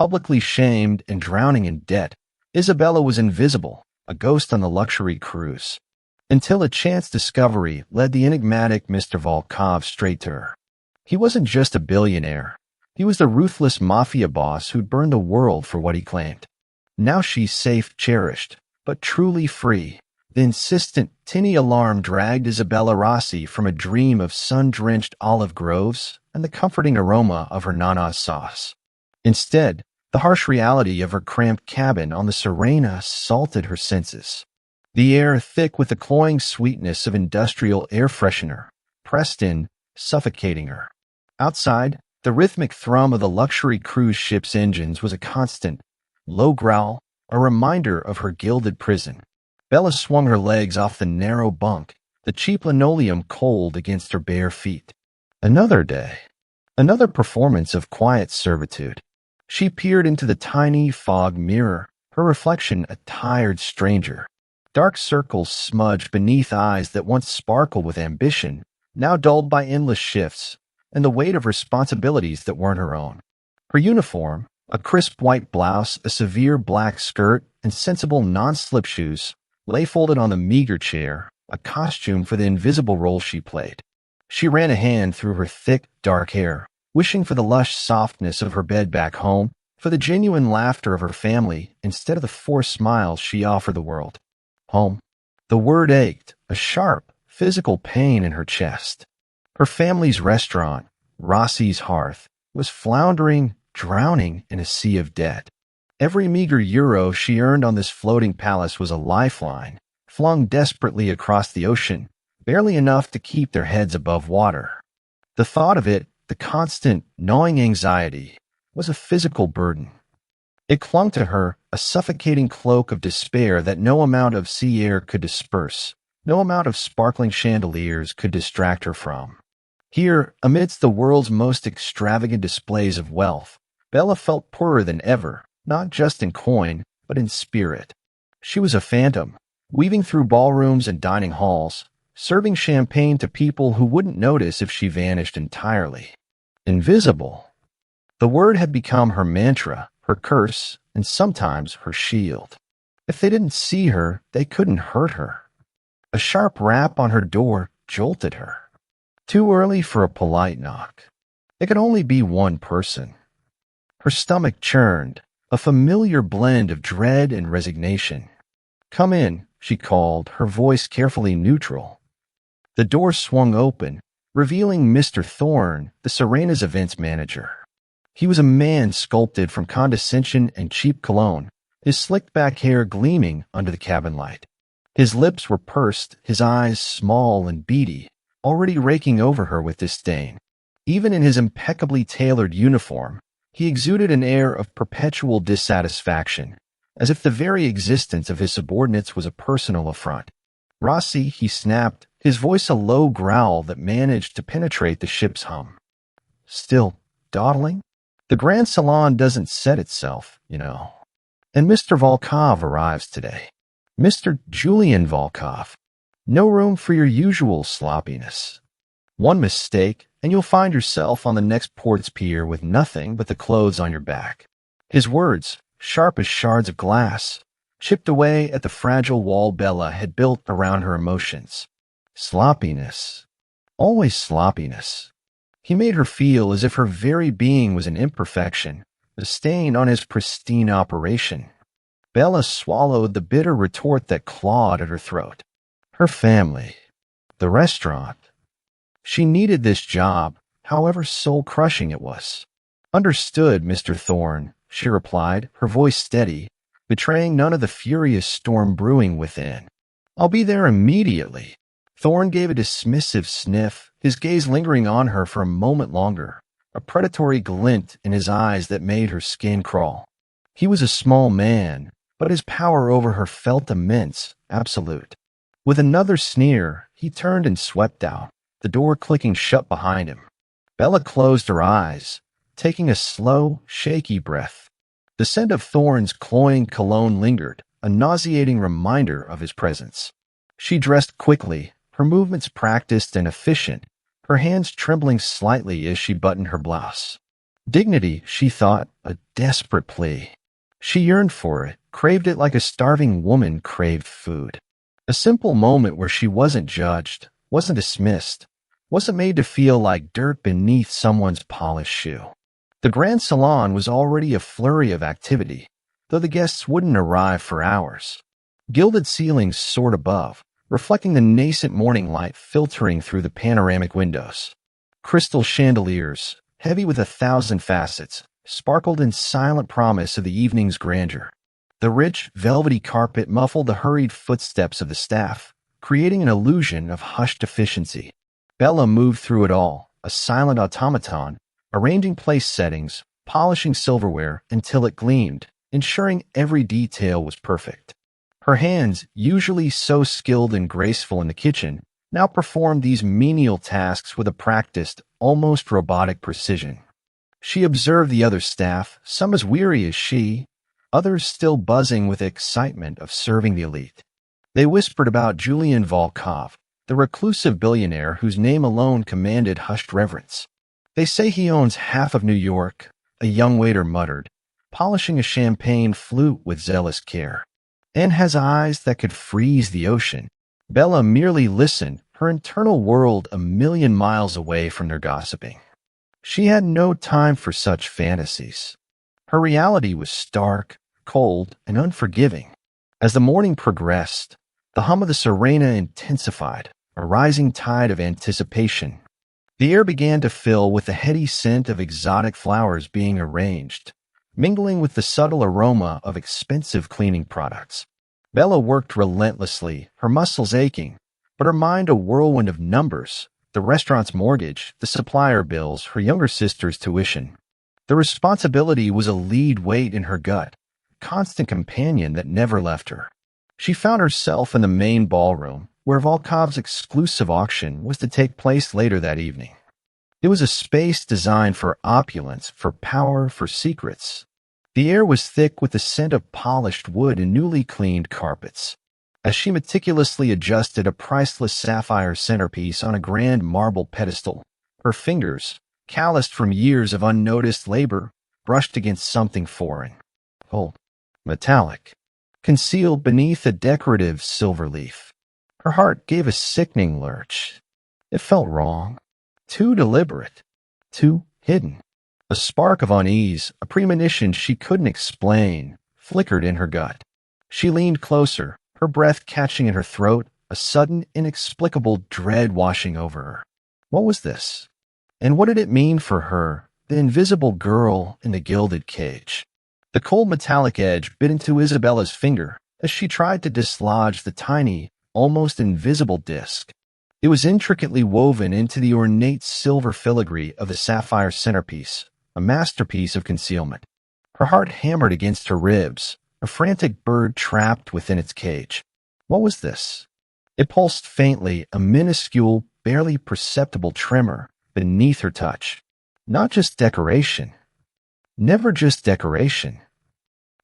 Publicly shamed and drowning in debt, Isabella was invisible, a ghost on the luxury cruise. Until a chance discovery led the enigmatic Mr. Volkov straight to her. He wasn't just a billionaire. He was the ruthless mafia boss who'd burned the world for what he claimed. Now she's safe, cherished, but truly free. The insistent tinny alarm dragged Isabella Rossi from a dream of sun-drenched olive groves and the comforting aroma of her nana sauce. Instead, the harsh reality of her cramped cabin on the Serena assaulted her senses. The air thick with the cloying sweetness of industrial air freshener, pressed in, suffocating her. Outside, the rhythmic thrum of the luxury cruise ship's engines was a constant, low growl, a reminder of her gilded prison. Bella swung her legs off the narrow bunk, the cheap linoleum cold against her bare feet. Another day. Another performance of quiet servitude. She peered into the tiny fog mirror, her reflection a tired stranger. Dark circles smudged beneath eyes that once sparkled with ambition, now dulled by endless shifts, and the weight of responsibilities that weren't her own. Her uniform, a crisp white blouse, a severe black skirt, and sensible non-slip shoes, lay folded on the meager chair, a costume for the invisible role she played. She ran a hand through her thick, dark hair, wishing for the lush softness of her bed back home, for the genuine laughter of her family instead of the forced smiles she offered the world. Home. The word ached, a sharp, physical pain in her chest. Her family's restaurant, Rossi's Hearth, was floundering, drowning in a sea of debt. Every meager euro she earned on this floating palace was a lifeline, flung desperately across the ocean, barely enough to keep their heads above water. The thought of it, the constant, gnawing anxiety, was a physical burden. It clung to her, a suffocating cloak of despair that no amount of sea air could disperse, no amount of sparkling chandeliers could distract her from. Here, amidst the world's most extravagant displays of wealth, Bella felt poorer than ever, not just in coin, but in spirit. She was a phantom, weaving through ballrooms and dining halls, serving champagne to people who wouldn't notice if she vanished entirely. Invisible. The word had become her mantra, her curse, and sometimes her shield. If they didn't see her, they couldn't hurt her. A sharp rap on her door jolted her. Too early for a polite knock. It could only be one person. Her stomach churned, a familiar blend of dread and resignation. "Come in," she called, her voice carefully neutral. The door swung open, revealing Mr. Thorne, the Serena's events manager. He was a man sculpted from condescension and cheap cologne, his slicked-back hair gleaming under the cabin light. His lips were pursed, his eyes small and beady, already raking over her with disdain. Even in his impeccably tailored uniform, he exuded an air of perpetual dissatisfaction, as if the very existence of his subordinates was a personal affront. "Rossi," he snapped, his voice a low growl that managed to penetrate the ship's hum. "Still dawdling? The Grand Salon doesn't set itself, you know. And Mr. Volkov arrives today. Mr. Julian Volkov. No room for your usual sloppiness. One mistake, and you'll find yourself on the next port's pier with nothing but the clothes on your back." His words, sharp as shards of glass, chipped away at the fragile wall Bella had built around her emotions. Sloppiness. Always sloppiness. He made her feel as if her very being was an imperfection, a stain on his pristine operation. Bella swallowed the bitter retort that clawed at her throat. Her family. The restaurant. She needed this job, however soul-crushing it was. "Understood, Mr. Thorne," she replied, her voice steady, betraying none of the furious storm brewing within. "I'll be there immediately." Thorne gave a dismissive sniff, his gaze lingering on her for a moment longer, a predatory glint in his eyes that made her skin crawl. He was a small man, but his power over her felt immense, absolute. With another sneer, he turned and swept out, the door clicking shut behind him. Bella closed her eyes, taking a slow, shaky breath. The scent of Thorne's cloying cologne lingered, a nauseating reminder of his presence. She dressed quickly, her movements practiced and efficient, her hands trembling slightly as she buttoned her blouse. Dignity, she thought, a desperate plea. She yearned for it, craved it like a starving woman craved food. A simple moment where she wasn't judged, wasn't dismissed, wasn't made to feel like dirt beneath someone's polished shoe. The Grand Salon was already a flurry of activity, though the guests wouldn't arrive for hours. Gilded ceilings soared above, reflecting the nascent morning light filtering through the panoramic windows. Crystal chandeliers, heavy with 1,000 facets, sparkled in silent promise of the evening's grandeur. The rich, velvety carpet muffled the hurried footsteps of the staff, creating an illusion of hushed efficiency. Bella moved through it all, a silent automaton, arranging place settings, polishing silverware until it gleamed, ensuring every detail was perfect. Her hands, usually so skilled and graceful in the kitchen, now performed these menial tasks with a practiced, almost robotic precision. She observed the other staff, some as weary as she, others still buzzing with excitement of serving the elite. They whispered about Julian Volkov, the reclusive billionaire whose name alone commanded hushed reverence. "They say he owns half of New York," a young waiter muttered, polishing a champagne flute with zealous care, "and has eyes that could freeze the ocean." Bella merely listened, her internal world a million miles away from their gossiping. She had no time for such fantasies. Her reality was stark, cold, and unforgiving. As the morning progressed, the hum of the sirena intensified, a rising tide of anticipation. The air began to fill with the heady scent of exotic flowers being arranged, mingling with the subtle aroma of expensive cleaning products. Bella worked relentlessly, her muscles aching, but her mind a whirlwind of numbers: the restaurant's mortgage, the supplier bills, her younger sister's tuition. The responsibility was a lead weight in her gut, a constant companion that never left her. She found herself in the main ballroom, where Volkov's exclusive auction was to take place later that evening. It was a space designed for opulence, for power, for secrets. The air was thick with the scent of polished wood and newly cleaned carpets. As she meticulously adjusted a priceless sapphire centerpiece on a grand marble pedestal, her fingers, calloused from years of unnoticed labor, brushed against something foreign, cold, metallic, concealed beneath a decorative silver leaf. Her heart gave a sickening lurch. It felt wrong, too deliberate, too hidden. A spark of unease, a premonition she couldn't explain, flickered in her gut. She leaned closer, her breath catching in her throat, a sudden, inexplicable dread washing over her. What was this? And what did it mean for her, the invisible girl in the gilded cage? The cold metallic edge bit into Isabella's finger as she tried to dislodge the tiny, almost invisible disc. It was intricately woven into the ornate silver filigree of the sapphire centerpiece, a masterpiece of concealment. Her heart hammered against her ribs, a frantic bird trapped within its cage. What was this? It pulsed faintly, a minuscule, barely perceptible tremor beneath her touch. Not just decoration. Never just decoration.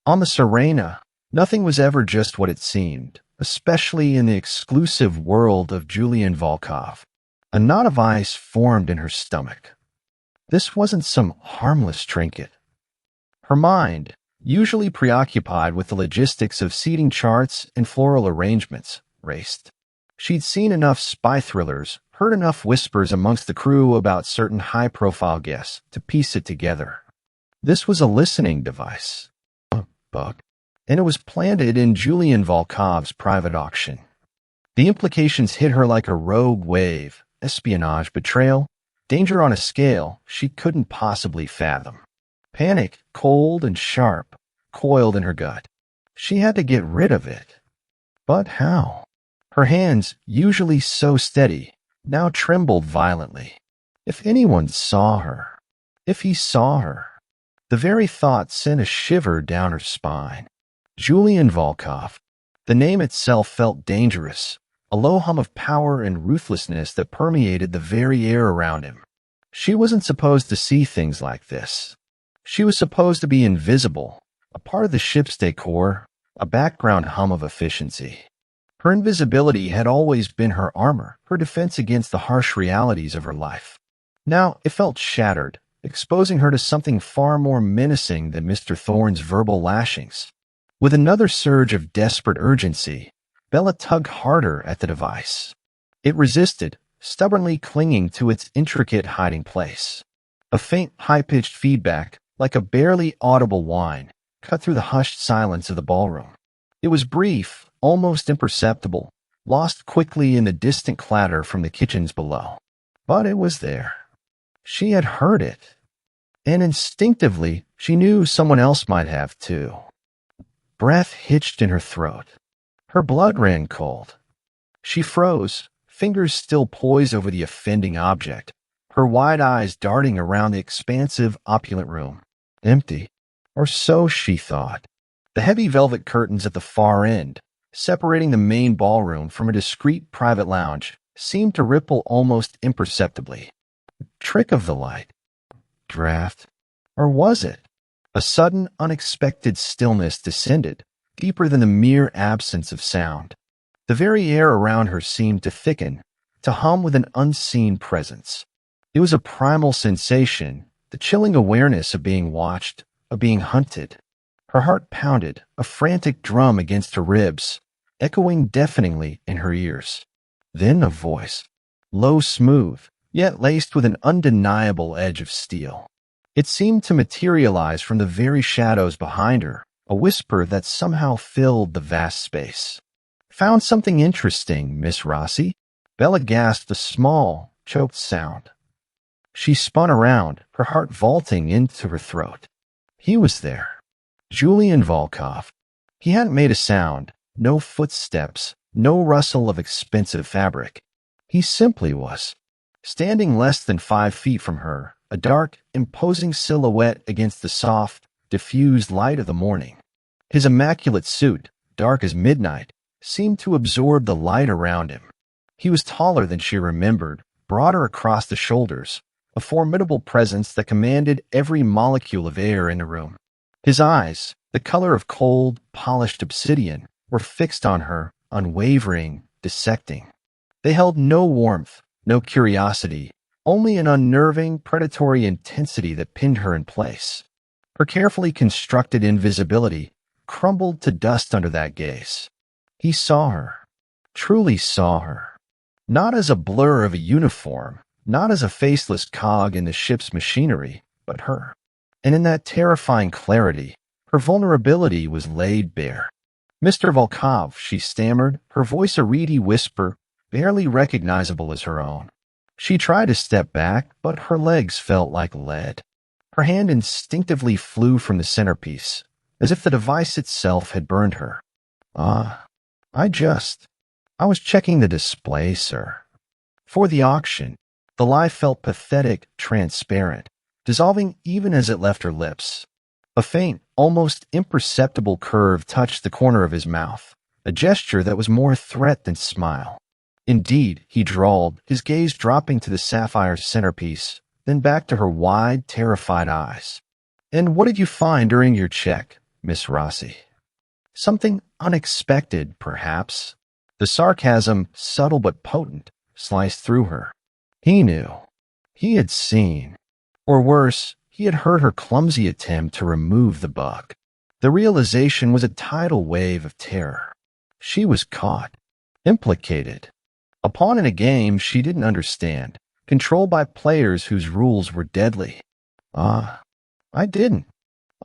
On the Sirena, nothing was ever just what it seemed, especially in the exclusive world of Julian Volkov. A knot of ice formed in her stomach. This wasn't some harmless trinket. Her mind, usually preoccupied with the logistics of seating charts and floral arrangements, raced. She'd seen enough spy thrillers, heard enough whispers amongst the crew about certain high-profile guests to piece it together. This was a listening device, a bug, and it was planted in Julian Volkov's private auction. The implications hit her like a rogue wave: espionage, betrayal, danger on a scale she couldn't possibly fathom. Panic, cold and sharp, coiled in her gut. She had to get rid of it. But how? Her hands, usually so steady, now trembled violently. If anyone saw her, if he saw her, the very thought sent a shiver down her spine. Julian Volkov. The name itself felt dangerous, a low hum of power and ruthlessness that permeated the very air around him. She wasn't supposed to see things like this. She was supposed to be invisible, a part of the ship's decor, a background hum of efficiency. Her invisibility had always been her armor, her defense against the harsh realities of her life. Now it felt shattered, exposing her to something far more menacing than Mr. Thorne's verbal lashings. With another surge of desperate urgency, Bella tugged harder at the device. It resisted, stubbornly clinging to its intricate hiding place. A faint, high-pitched feedback, like a barely audible whine, cut through the hushed silence of the ballroom. It was brief, almost imperceptible, lost quickly in the distant clatter from the kitchens below. But it was there. She had heard it. And instinctively, she knew someone else might have too. Breath hitched in her throat. Her blood ran cold. She froze, fingers still poised over the offending object, her wide eyes darting around the expansive, opulent room. Empty. Or so she thought. The heavy velvet curtains at the far end, separating the main ballroom from a discreet private lounge, seemed to ripple almost imperceptibly. Trick of the light. Draft. Or was it? A sudden, unexpected stillness descended, deeper than the mere absence of sound. The very air around her seemed to thicken, to hum with an unseen presence. It was a primal sensation, the chilling awareness of being watched, of being hunted. Her heart pounded, a frantic drum against her ribs, echoing deafeningly in her ears. Then a voice, low, smooth, yet laced with an undeniable edge of steel. It seemed to materialize from the very shadows behind her, a whisper that somehow filled the vast space. Found something interesting, Miss Rossi? Bella gasped a small, choked sound. She spun around, her heart vaulting into her throat. He was there. Julian Volkov. He hadn't made a sound, no footsteps, no rustle of expensive fabric. He simply was. Standing less than 5 feet from her, a dark, imposing silhouette against the soft, diffused light of the morning. His immaculate suit, dark as midnight, seemed to absorb the light around him. He was taller than she remembered, broader across the shoulders, a formidable presence that commanded every molecule of air in the room. His eyes, the color of cold, polished obsidian, were fixed on her, unwavering, dissecting. They held no warmth, no curiosity, only an unnerving, predatory intensity that pinned her in place. Her carefully constructed invisibility crumbled to dust under that gaze. He saw her, truly saw her. Not as a blur of a uniform, not as a faceless cog in the ship's machinery, but her. And in that terrifying clarity, her vulnerability was laid bare. Mr. Volkov, she stammered, her voice a reedy whisper, barely recognizable as her own. She tried to step back, but her legs felt like lead. Her hand instinctively flew from the centerpiece, as if the device itself had burned her. I was checking the display, sir. For the auction, the lie felt pathetic, transparent, dissolving even as it left her lips. A faint, almost imperceptible curve touched the corner of his mouth, a gesture that was more threat than smile. Indeed, he drawled, his gaze dropping to the sapphire centerpiece, then back to her wide, terrified eyes. And what did you find during your check, Miss Rossi? Something unexpected, perhaps. The sarcasm, subtle but potent, sliced through her. He knew. He had seen. Or worse, he had heard her clumsy attempt to remove the bug. The realization was a tidal wave of terror. She was caught. Implicated. A pawn in a game she didn't understand, controlled by players whose rules were deadly. I didn't.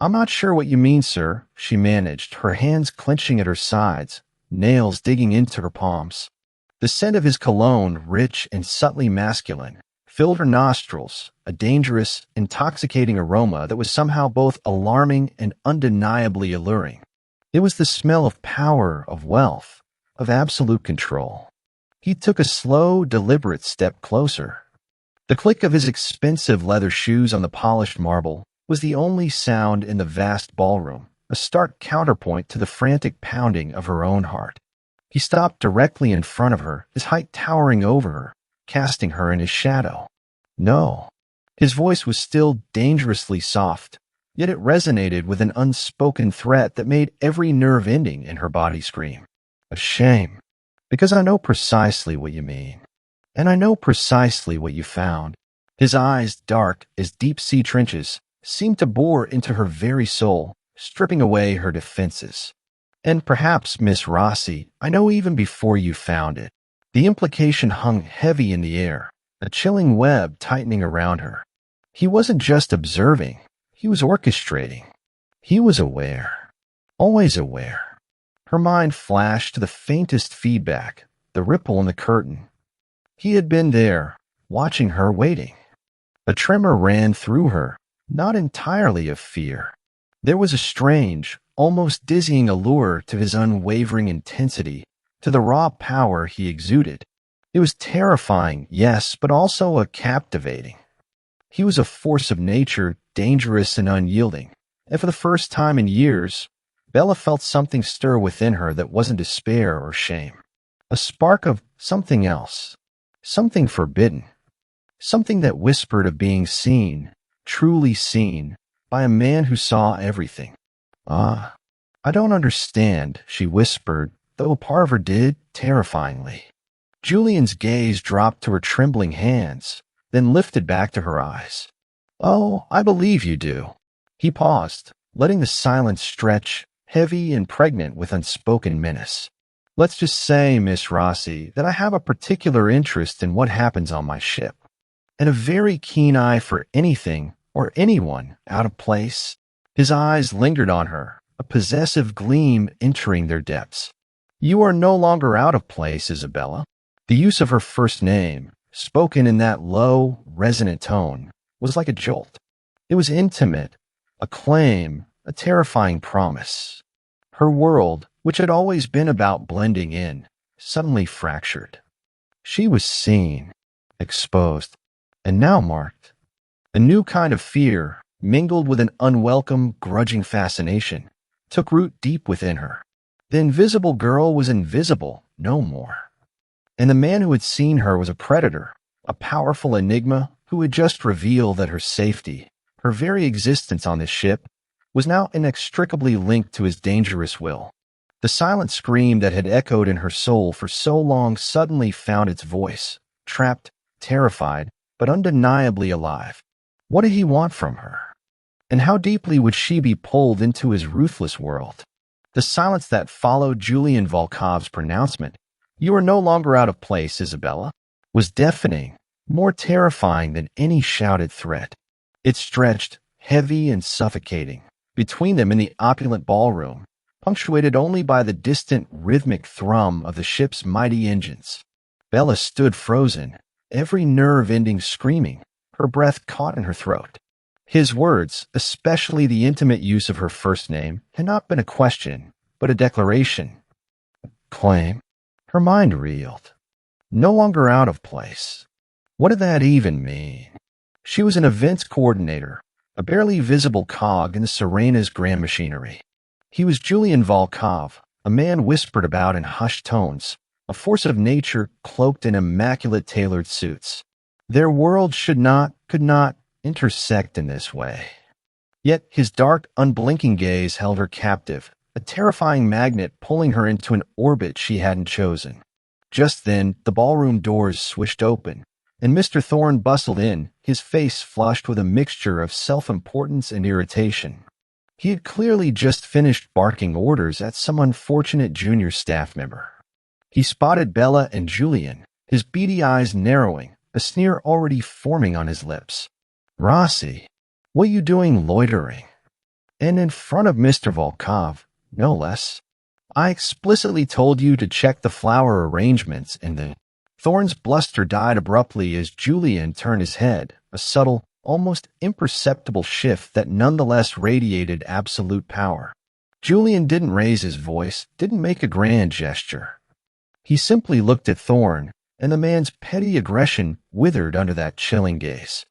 I'm not sure what you mean, sir, she managed, her hands clenching at her sides, nails digging into her palms. The scent of his cologne, rich and subtly masculine, filled her nostrils, a dangerous, intoxicating aroma that was somehow both alarming and undeniably alluring. It was the smell of power, of wealth, of absolute control. He took a slow, deliberate step closer. The click of his expensive leather shoes on the polished marble was the only sound in the vast ballroom, a stark counterpoint to the frantic pounding of her own heart. He stopped directly in front of her, his height towering over her, casting her in his shadow. No. His voice was still dangerously soft, yet it resonated with an unspoken threat that made every nerve ending in her body scream. A shame. Because I know precisely what you mean. And I know precisely what you found. His eyes, dark as deep-sea trenches, seemed to bore into her very soul, stripping away her defenses. And perhaps, Miss Rossi, I know even before you found it. The implication hung heavy in the air, a chilling web tightening around her. He wasn't just observing, he was orchestrating. He was aware, always aware. Her mind flashed to the faintest feedback, the ripple in the curtain. He had been there, watching her, waiting. A tremor ran through her, not entirely of fear. There was a strange, almost dizzying allure to his unwavering intensity, to the raw power he exuded. It was terrifying, yes, but also a captivating. He was a force of nature, dangerous and unyielding, and for the first time in years, Bella felt something stir within her that wasn't despair or shame. A spark of something else, something forbidden, something that whispered of being seen, truly seen, by a man who saw everything. "Ah, I don't understand," she whispered, though a part of her did, terrifyingly. Julian's gaze dropped to her trembling hands, then lifted back to her eyes. "Oh, I believe you do." He paused, letting the silence stretch, heavy and pregnant with unspoken menace. "Let's just say, Miss Rossi, that I have a particular interest in what happens on my ship, and a very keen eye for anything or anyone out of place." His eyes lingered on her, a possessive gleam entering their depths. "You are no longer out of place, Isabella." The use of her first name, spoken in that low, resonant tone, was like a jolt. It was intimate, a claim, a terrifying promise. Her world, which had always been about blending in, suddenly fractured. She was seen, exposed, and now marked. A new kind of fear, mingled with an unwelcome, grudging fascination, took root deep within her. The invisible girl was invisible no more. And the man who had seen her was a predator, a powerful enigma who had just revealed that her safety, her very existence on this ship, was now inextricably linked to his dangerous will. The silent scream that had echoed in her soul for so long suddenly found its voice, trapped, terrified, but undeniably alive. What did he want from her? And how deeply would she be pulled into his ruthless world? The silence that followed Julian Volkov's pronouncement, "You are no longer out of place, Isabella," was deafening, more terrifying than any shouted threat. It stretched, heavy and suffocating, between them in the opulent ballroom, punctuated only by the distant rhythmic thrum of the ship's mighty engines. Bella stood frozen, every nerve ending screaming, her breath caught in her throat. His words, especially the intimate use of her first name, had not been a question, but a declaration. Claim. Her mind reeled. No longer out of place. What did that even mean? She was an events coordinator, a barely visible cog in the Serena's grand machinery. He was Julian Volkov, a man whispered about in hushed tones, a force of nature cloaked in immaculate tailored suits. Their world could not intersect in this way. Yet his dark, unblinking gaze held her captive, a terrifying magnet pulling her into an orbit she hadn't chosen. Just then, the ballroom doors swished open, and Mr. Thorne bustled in, his face flushed with a mixture of self-importance and irritation. He had clearly just finished barking orders at some unfortunate junior staff member. He spotted Bella and Julian, his beady eyes narrowing, a sneer already forming on his lips. "Rossi, what you doing loitering?" And in front of Mr. Volkov, no less. "I explicitly told you to check the flower arrangements in the—" Thorne's bluster died abruptly as Julian turned his head, a subtle, almost imperceptible shift that nonetheless radiated absolute power. Julian didn't raise his voice, didn't make a grand gesture. He simply looked at Thorne, and the man's petty aggression withered under that chilling gaze.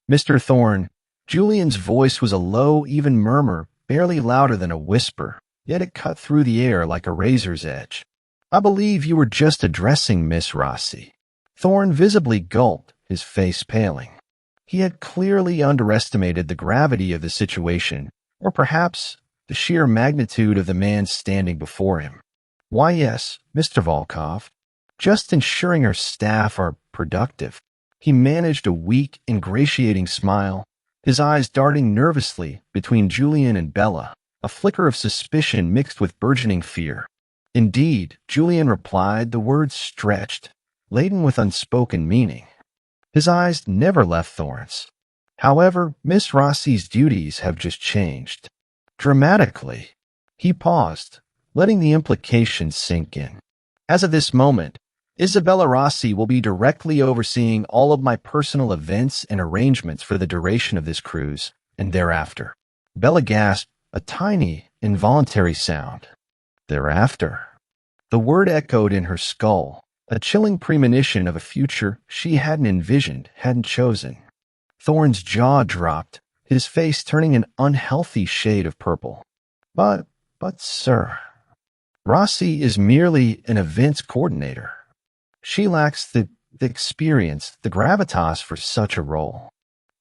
"Mr. Thorne," Julian's voice was a low, even murmur, barely louder than a whisper, yet it cut through the air like a razor's edge. "I believe you were just addressing Miss Rossi." Thorne visibly gulped, his face paling. He had clearly underestimated the gravity of the situation, or perhaps the sheer magnitude of the man standing before him. "Why, yes, Mr. Volkov. Just ensuring our staff are productive." He managed a weak, ingratiating smile, his eyes darting nervously between Julian and Bella, a flicker of suspicion mixed with burgeoning fear. Indeed, Julian replied, the words stretched, laden with unspoken meaning. His eyes never left Thorne's. However, Miss Rossi's duties have just changed. Dramatically. He paused, letting the implications sink in. As of this moment, Isabella Rossi will be directly overseeing all of my personal events and arrangements for the duration of this cruise, and thereafter. Bella gasped, a tiny, involuntary sound. Thereafter. The word echoed in her skull, a chilling premonition of a future she hadn't envisioned, hadn't chosen. Thorne's jaw dropped, his face turning an unhealthy shade of purple. But, sir, Rossi is merely an events coordinator. She lacks the experience, the gravitas for such a role.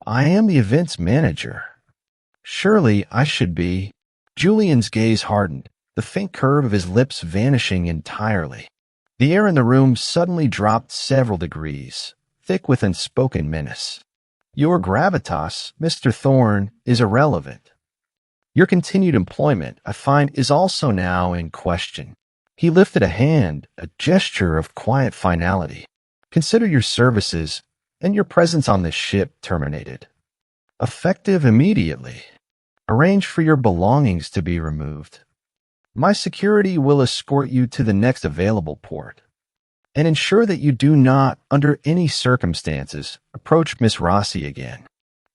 I am the events manager. Surely I should be. Julian's gaze hardened, the faint curve of his lips vanishing entirely. The air in the room suddenly dropped several degrees, thick with unspoken menace. Your gravitas, Mr. Thorne, is irrelevant. Your continued employment, I find, is also now in question. He lifted a hand, a gesture of quiet finality. Consider your services and your presence on this ship terminated. Effective immediately. Arrange for your belongings to be removed. My security will escort you to the next available port. And ensure that you do not, under any circumstances, approach Miss Rossi again.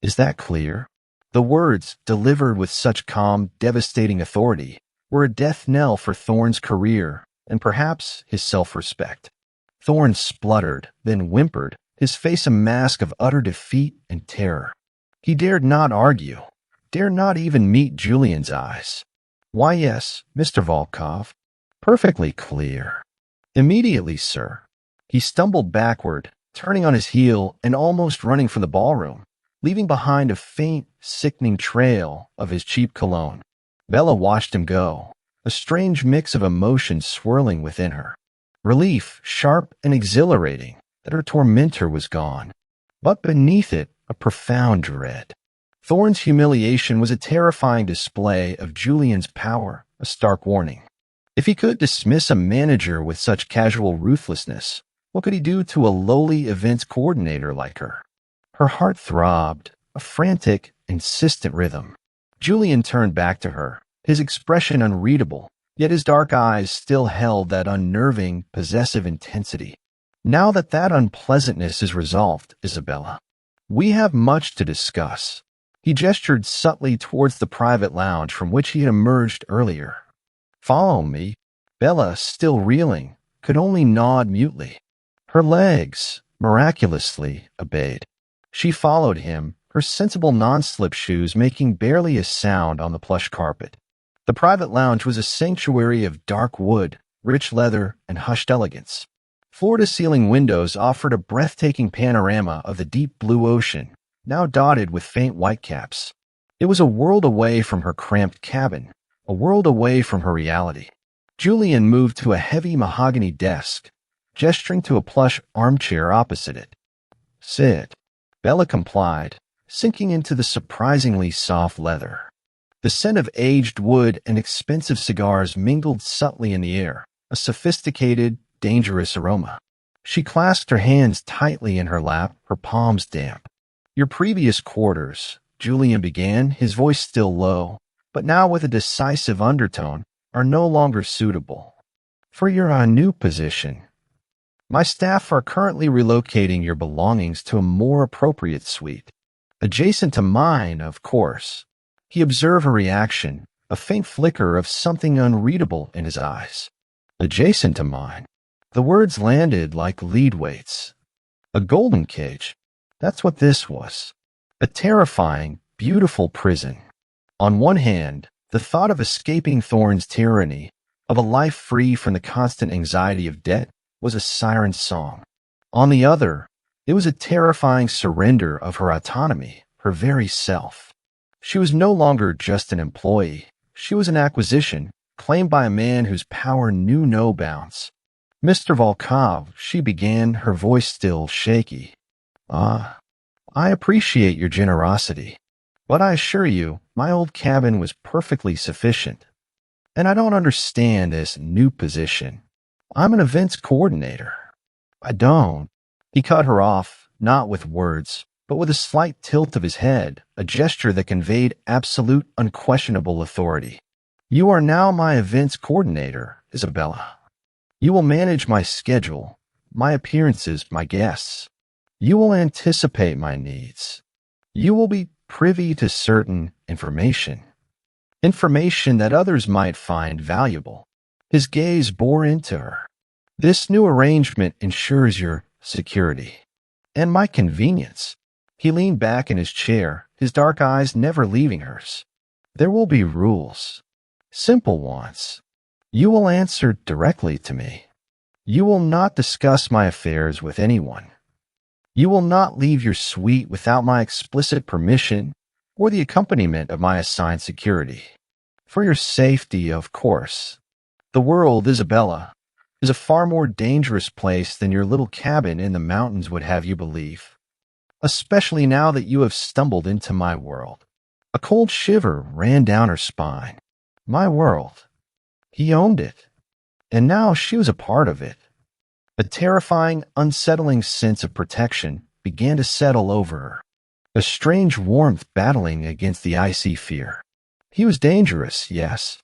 Is that clear? The words, delivered with such calm, devastating authority, were a death knell for Thorne's career and perhaps his self-respect. Thorne spluttered, then whimpered, his face a mask of utter defeat and terror. He dared not argue, dared not even meet Julian's eyes. Why, yes, Mr. Volkov. Perfectly clear. Immediately, sir. He stumbled backward, turning on his heel and almost running from the ballroom, leaving behind a faint, sickening trail of his cheap cologne. Bella watched him go, a strange mix of emotions swirling within her. Relief, sharp and exhilarating, that her tormentor was gone. But beneath it, a profound dread. Thorne's humiliation was a terrifying display of Julian's power, a stark warning. If he could dismiss a manager with such casual ruthlessness, what could he do to a lowly events coordinator like her? Her heart throbbed, a frantic, insistent rhythm. Julian turned back to her, his expression unreadable, yet his dark eyes still held that unnerving, possessive intensity. Now that unpleasantness is resolved, Isabella, we have much to discuss. He gestured subtly towards the private lounge from which he had emerged earlier. Follow me. Bella, still reeling, could only nod mutely. Her legs, miraculously, obeyed. She followed him, her sensible non-slip shoes making barely a sound on the plush carpet. The private lounge was a sanctuary of dark wood, rich leather, and hushed elegance. Floor-to-ceiling windows offered a breathtaking panorama of the deep blue ocean, now dotted with faint whitecaps. It was a world away from her cramped cabin, a world away from her reality. Julian moved to a heavy mahogany desk, gesturing to a plush armchair opposite it. Sit. Bella complied, sinking into the surprisingly soft leather. The scent of aged wood and expensive cigars mingled subtly in the air, a sophisticated, dangerous aroma. She clasped her hands tightly in her lap, her palms damp. Your previous quarters, Julian began, his voice still low, but now with a decisive undertone, are no longer suitable for your new position. My staff are currently relocating your belongings to a more appropriate suite. Adjacent to mine, of course. He observed her reaction, a faint flicker of something unreadable in his eyes. Adjacent to mine. The words landed like lead weights. A golden cage. That's what this was. A terrifying, beautiful prison. On one hand, the thought of escaping Thorne's tyranny, of a life free from the constant anxiety of debt, was a siren song. On the other, it was a terrifying surrender of her autonomy, her very self. She was no longer just an employee. She was an acquisition, claimed by a man whose power knew no bounds. Mr. Volkov, she began, her voice still shaky. Ah, I appreciate your generosity, but I assure you, my old cabin was perfectly sufficient, and I don't understand this new position. I'm an events coordinator. I don't. He cut her off, not with words, but with a slight tilt of his head, a gesture that conveyed absolute, unquestionable authority. You are now my events coordinator, Isabella. You will manage my schedule, my appearances, my guests. You will anticipate my needs. You will be privy to certain information that others might find valuable. His gaze bore into her. This new arrangement ensures your security and my convenience. He leaned back in his chair, his dark eyes never leaving hers. There will be rules, simple ones. You will answer directly to me. You will not discuss my affairs with anyone. You will not leave your suite without my explicit permission or the accompaniment of my assigned security. For your safety, of course. The world, Isabella, is a far more dangerous place than your little cabin in the mountains would have you believe, especially now that you have stumbled into my world. A cold shiver ran down her spine. My world. He owned it, and now she was a part of it. A terrifying, unsettling sense of protection began to settle over her, a strange warmth battling against the icy fear. He was dangerous, yes,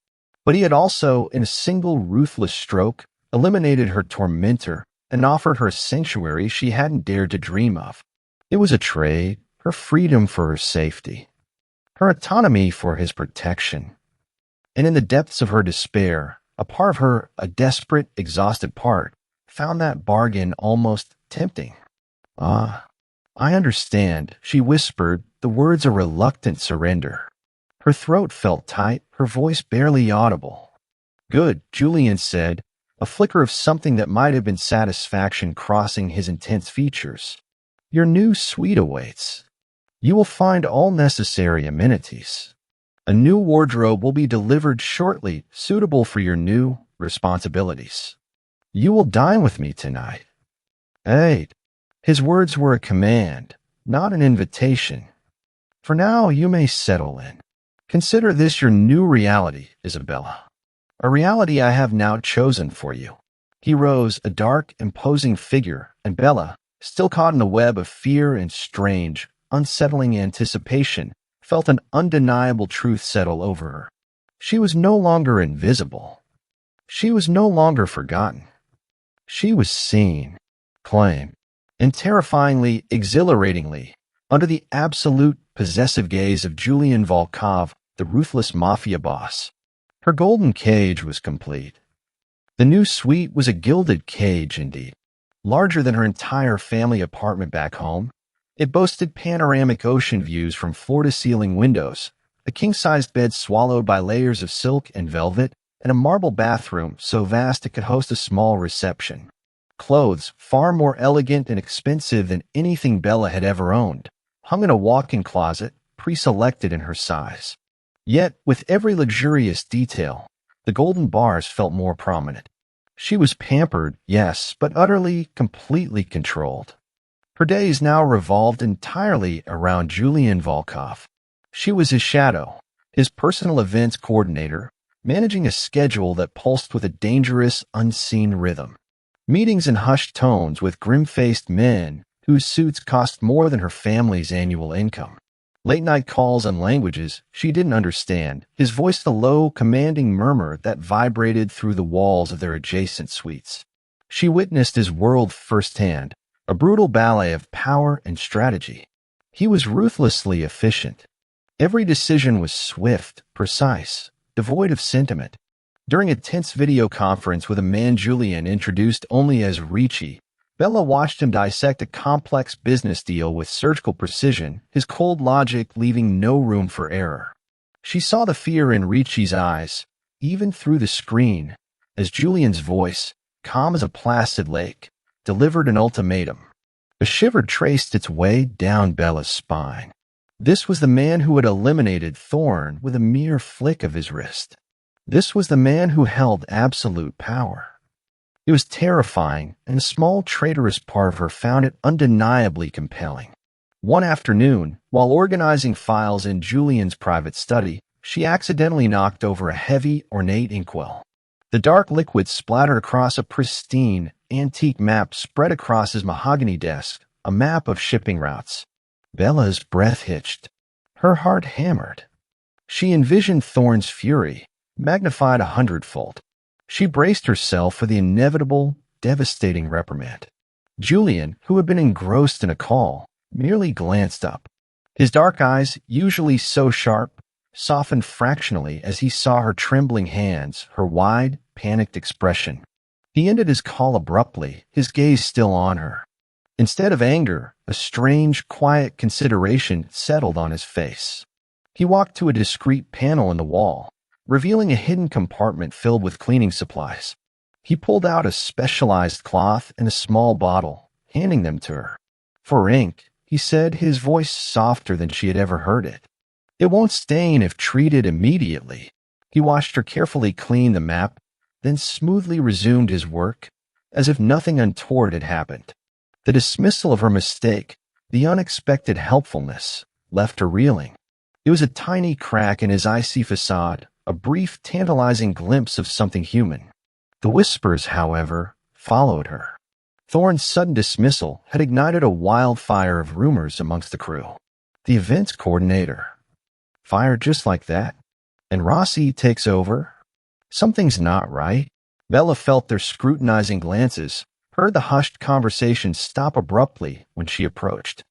but he had also, in a single ruthless stroke, eliminated her tormentor and offered her a sanctuary she hadn't dared to dream of. It was a trade, her freedom for her safety, her autonomy for his protection. And in the depths of her despair, a part of her, a desperate, exhausted part, found that bargain almost tempting. Ah, I understand, she whispered, the words a reluctant surrender. Her throat felt tight, her voice barely audible. Good, Julian said, a flicker of something that might have been satisfaction crossing his intense features. Your new suite awaits. You will find all necessary amenities. A new wardrobe will be delivered shortly, suitable for your new responsibilities. You will dine with me tonight. Hey, his words were a command, not an invitation. For now, you may settle in. Consider this your new reality, Isabella. A reality I have now chosen for you. He rose, a dark, imposing figure, and Bella, still caught in a web of fear and strange, unsettling anticipation, felt an undeniable truth settle over her. She was no longer invisible. She was no longer forgotten. She was seen, claimed, and terrifyingly, exhilaratingly, under the absolute, possessive gaze of Julian Volkov, the ruthless mafia boss. Her golden cage was complete. The new suite was a gilded cage indeed, larger than her entire family apartment back home. It boasted panoramic ocean views from floor-to-ceiling windows, a king-sized bed swallowed by layers of silk and velvet, and a marble bathroom so vast it could host a small reception. Clothes, far more elegant and expensive than anything Bella had ever owned, hung in a walk-in closet, pre-selected in her size. Yet, with every luxurious detail, the golden bars felt more prominent. She was pampered, yes, but utterly, completely controlled. Her days now revolved entirely around Julian Volkov. She was his shadow, his personal events coordinator, managing a schedule that pulsed with a dangerous, unseen rhythm. Meetings in hushed tones with grim-faced men whose suits cost more than her family's annual income. Late-night calls in languages she didn't understand, his voice the low, commanding murmur that vibrated through the walls of their adjacent suites. She witnessed his world firsthand, a brutal ballet of power and strategy. He was ruthlessly efficient. Every decision was swift, precise, devoid of sentiment. During a tense video conference with a man Julian introduced only as Ricci, Bella watched him dissect a complex business deal with surgical precision, his cold logic leaving no room for error. She saw the fear in Ricci's eyes, even through the screen, as Julian's voice, calm as a placid lake, delivered an ultimatum. A shiver traced its way down Bella's spine. This was the man who had eliminated Thorne with a mere flick of his wrist. This was the man who held absolute power. It was terrifying, and a small traitorous part of her found it undeniably compelling. One afternoon, while organizing files in Julian's private study, she accidentally knocked over a heavy, ornate inkwell. The dark liquid splattered across a pristine, antique map spread across his mahogany desk, a map of shipping routes. Bella's breath hitched. Her heart hammered. She envisioned Thorne's fury, magnified 100-fold. She braced herself for the inevitable, devastating reprimand. Julian, who had been engrossed in a call, merely glanced up. His dark eyes, usually so sharp, softened fractionally as he saw her trembling hands, her wide, panicked expression. He ended his call abruptly, his gaze still on her. Instead of anger, a strange, quiet consideration settled on his face. He walked to a discreet panel in the wall, revealing a hidden compartment filled with cleaning supplies. He pulled out a specialized cloth and a small bottle, handing them to her. "For ink," he said, his voice softer than she had ever heard it. "It won't stain if treated immediately." He watched her carefully clean the map, then smoothly resumed his work, as if nothing untoward had happened. The dismissal of her mistake, the unexpected helpfulness, left her reeling. It was a tiny crack in his icy facade, a brief, tantalizing glimpse of something human. The whispers, however, followed her. Thorne's sudden dismissal had ignited a wildfire of rumors amongst the crew. The events coordinator fired just like that, and Rossi takes over? Something's not right. Bella felt their scrutinizing glances, heard the hushed conversation stop abruptly when she approached.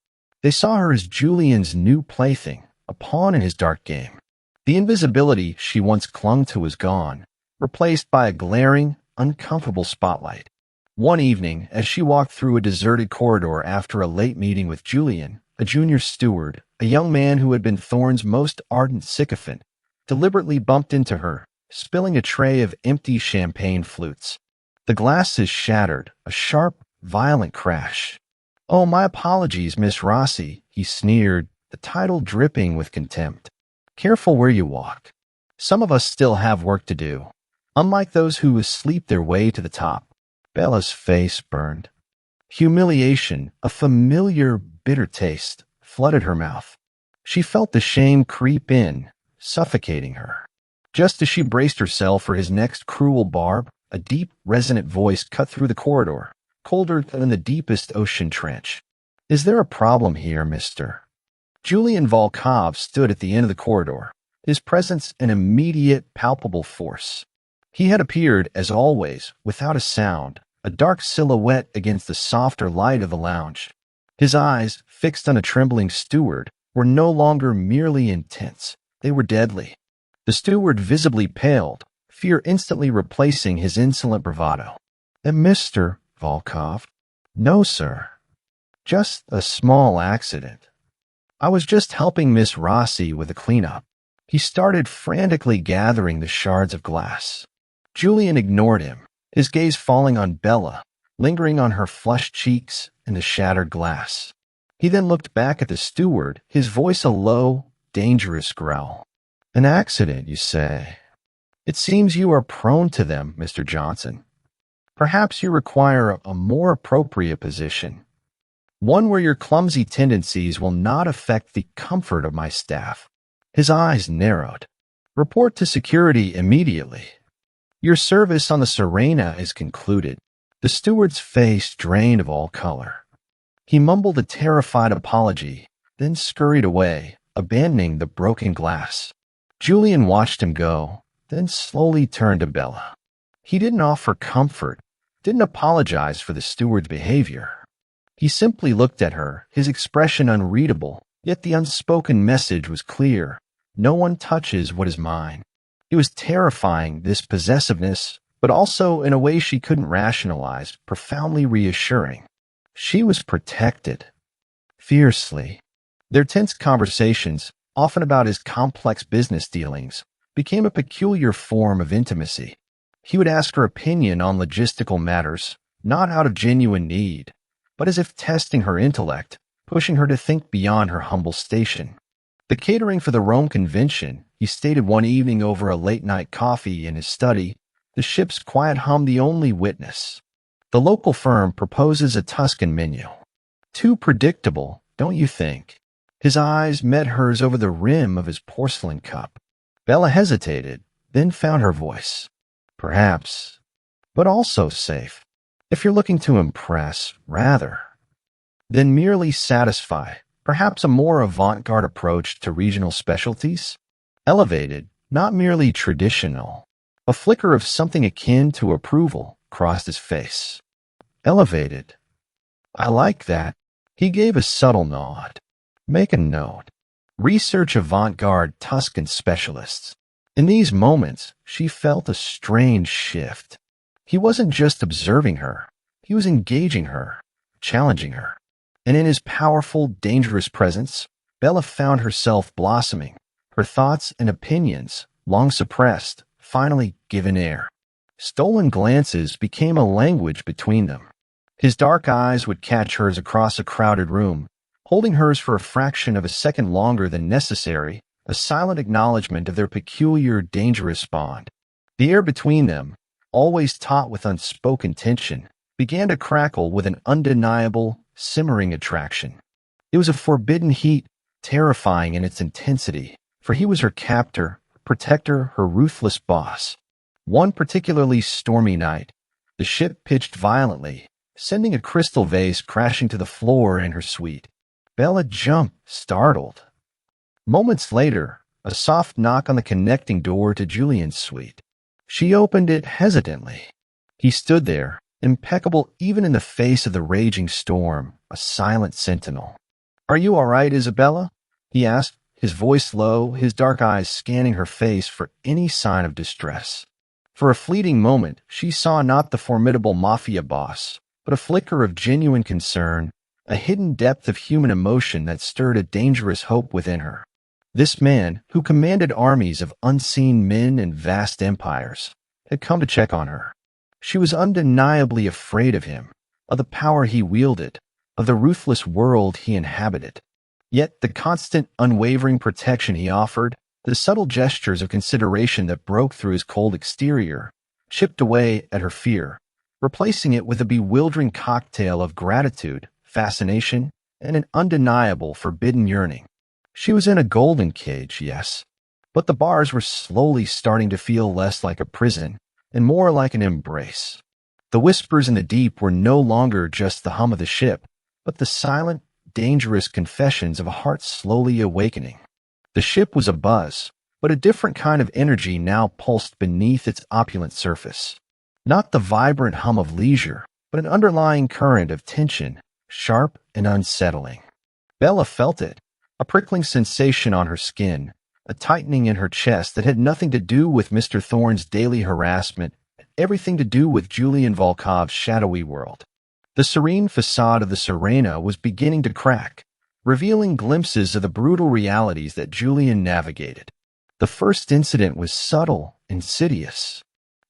They saw her as Julian's new plaything, a pawn in his dark game. The invisibility she once clung to was gone, replaced by a glaring, uncomfortable spotlight. One evening, as she walked through a deserted corridor after a late meeting with Julian, a junior steward, a young man who had been Thorne's most ardent sycophant, deliberately bumped into her, spilling a tray of empty champagne flutes. The glasses shattered, a sharp, violent crash. "Oh, my apologies, Miss Rossi," he sneered, the title dripping with contempt. "Careful where you walk. Some of us still have work to do, unlike those who sleep their way to the top." Bella's face burned. Humiliation, a familiar, bitter taste, flooded her mouth. She felt the shame creep in, suffocating her. Just as she braced herself for his next cruel barb, a deep, resonant voice cut through the corridor, colder than the deepest ocean trench. "Is there a problem here, mister?" Julian Volkov stood at the end of the corridor, his presence an immediate, palpable force. He had appeared, as always, without a sound, a dark silhouette against the softer light of the lounge. His eyes, fixed on a trembling steward, were no longer merely intense. They were deadly. The steward visibly paled, fear instantly replacing his insolent bravado. "Mr. Volkov?" "No, sir. Just a small accident. I was just helping Miss Rossi with a cleanup." He started frantically gathering the shards of glass. Julian ignored him, his gaze falling on Bella, lingering on her flushed cheeks and the shattered glass. He then looked back at the steward, his voice a low, dangerous growl. "An accident, you say? It seems you are prone to them, Mr. Johnson. Perhaps you require a more appropriate position, one where your clumsy tendencies will not affect the comfort of my staff." His eyes narrowed. "Report to security immediately. Your service on the Serena is concluded." The steward's face drained of all color. He mumbled a terrified apology, then scurried away, abandoning the broken glass. Julian watched him go, then slowly turned to Bella. He didn't offer comfort, didn't apologize for the steward's behavior. He simply looked at her, his expression unreadable, yet the unspoken message was clear. No one touches what is mine. It was terrifying, this possessiveness, but also, in a way she couldn't rationalize, profoundly reassuring. She was protected. Fiercely. Their tense conversations, often about his complex business dealings, became a peculiar form of intimacy. He would ask her opinion on logistical matters, not out of genuine need, but as if testing her intellect, pushing her to think beyond her humble station. The catering for the Rome convention, he stated one evening over a late-night coffee in his study, the ship's quiet hum the only witness. The local firm proposes a Tuscan menu. Too predictable, don't you think? His eyes met hers over the rim of his porcelain cup. Bella hesitated, then found her voice. Perhaps, but also safe. If you're looking to impress, rather than merely satisfy, perhaps a more avant-garde approach to regional specialties? Elevated, not merely traditional. A flicker of something akin to approval crossed his face. Elevated. I like that. He gave a subtle nod. Make a note. Research avant-garde Tuscan specialists. In these moments, she felt a strange shift. He wasn't just observing her. He was engaging her, challenging her. And in his powerful, dangerous presence, Bella found herself blossoming, her thoughts and opinions, long suppressed, finally given air. Stolen glances became a language between them. His dark eyes would catch hers across a crowded room, holding hers for a fraction of a second longer than necessary, a silent acknowledgement of their peculiar, dangerous bond. The air between them, always taut with unspoken tension, began to crackle with an undeniable, simmering attraction. It was a forbidden heat, terrifying in its intensity, for he was her captor, protector, her ruthless boss. One particularly stormy night, the ship pitched violently, sending a crystal vase crashing to the floor in her suite. Bella jumped, startled. Moments later, a soft knock on the connecting door to Julian's suite. She opened it hesitantly. He stood there, impeccable even in the face of the raging storm, a silent sentinel. "Are you all right, Isabella?" he asked, his voice low, his dark eyes scanning her face for any sign of distress. For a fleeting moment, she saw not the formidable mafia boss, but a flicker of genuine concern, a hidden depth of human emotion that stirred a dangerous hope within her. This man, who commanded armies of unseen men and vast empires, had come to check on her. She was undeniably afraid of him, of the power he wielded, of the ruthless world he inhabited. Yet the constant, unwavering protection he offered, the subtle gestures of consideration that broke through his cold exterior, chipped away at her fear, replacing it with a bewildering cocktail of gratitude, fascination, and an undeniable forbidden yearning. She was in a golden cage, yes, but the bars were slowly starting to feel less like a prison and more like an embrace. The whispers in the deep were no longer just the hum of the ship, but the silent, dangerous confessions of a heart slowly awakening. The ship was abuzz, but a different kind of energy now pulsed beneath its opulent surface. Not the vibrant hum of leisure, but an underlying current of tension, sharp and unsettling. Bella felt it, a prickling sensation on her skin, a tightening in her chest that had nothing to do with Mr. Thorne's daily harassment, and everything to do with Julian Volkov's shadowy world. The serene facade of the Serena was beginning to crack, revealing glimpses of the brutal realities that Julian navigated. The first incident was subtle, insidious.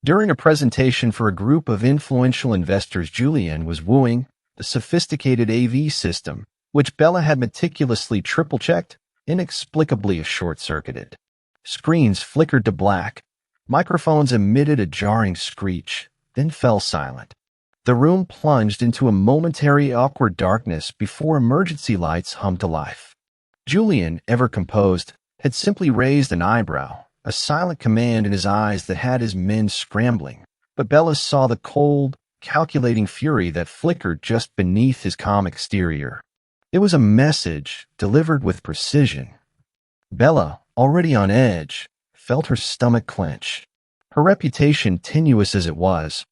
During a presentation for a group of influential investors, Julian was wooing the sophisticated AV system, which Bella had meticulously triple-checked, inexplicably short-circuited. Screens flickered to black, microphones emitted a jarring screech, then fell silent. The room plunged into a momentary awkward darkness before emergency lights hummed to life. Julian, ever composed, had simply raised an eyebrow, a silent command in his eyes that had his men scrambling, but Bella saw the cold, calculating fury that flickered just beneath his calm exterior. It was a message delivered with precision. Bella, already on edge, felt her stomach clench. Her reputation, tenuous as it was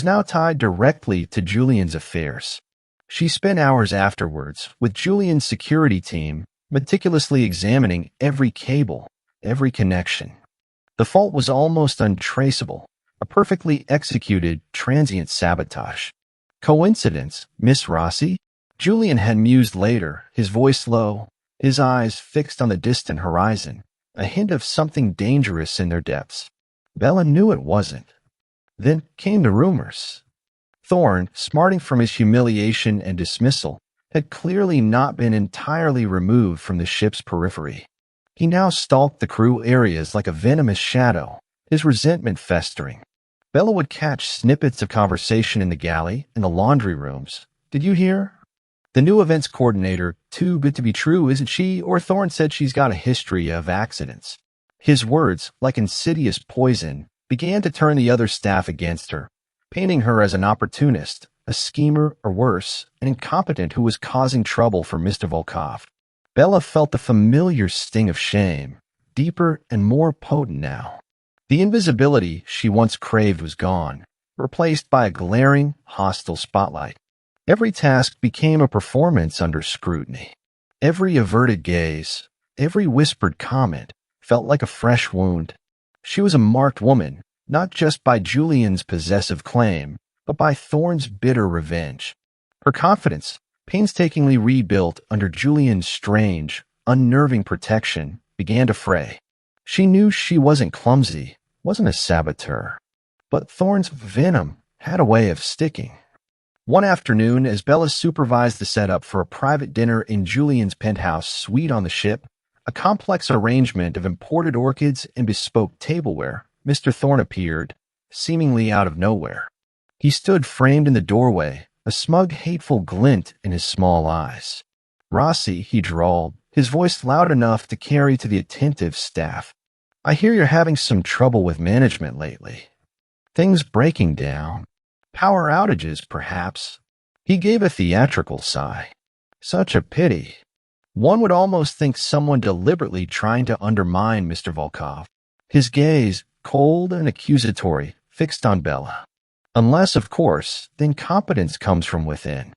now tied directly to Julian's affairs. She spent hours afterwards with Julian's security team, meticulously examining every cable, every connection. The fault was almost untraceable, a perfectly executed, transient sabotage. Coincidence, Miss Rossi? Julian had mused later, his voice low, his eyes fixed on the distant horizon, a hint of something dangerous in their depths. Bella knew it wasn't. Then came the rumors. Thorne, smarting from his humiliation and dismissal, had clearly not been entirely removed from the ship's periphery. He now stalked the crew areas like a venomous shadow, his resentment festering. Bella would catch snippets of conversation in the galley and the laundry rooms. Did you hear? The new events coordinator, too good to be true, isn't she? Or Thorne said she's got a history of accidents. His words, like insidious poison, began to turn the other staff against her, painting her as an opportunist, a schemer, or worse, an incompetent who was causing trouble for Mr. Volkov. Bella felt the familiar sting of shame, deeper and more potent now. The invisibility she once craved was gone, replaced by a glaring, hostile spotlight. Every task became a performance under scrutiny. Every averted gaze, every whispered comment felt like a fresh wound. She was a marked woman, not just by Julian's possessive claim, but by Thorne's bitter revenge. Her confidence, painstakingly rebuilt under Julian's strange, unnerving protection, began to fray. She knew she wasn't clumsy, wasn't a saboteur, but Thorne's venom had a way of sticking. One afternoon, as Bella supervised the setup for a private dinner in Julian's penthouse suite on the ship, a complex arrangement of imported orchids and bespoke tableware, Mr. Thorne appeared, seemingly out of nowhere. He stood framed in the doorway, a smug, hateful glint in his small eyes. "Rossi," he drawled, his voice loud enough to carry to the attentive staff. "I hear you're having some trouble with management lately. Things breaking down. Power outages, perhaps." He gave a theatrical sigh. "Such a pity. One would almost think someone deliberately trying to undermine Mr. Volkov." His gaze, cold and accusatory, fixed on Bella. "Unless, of course, the incompetence comes from within.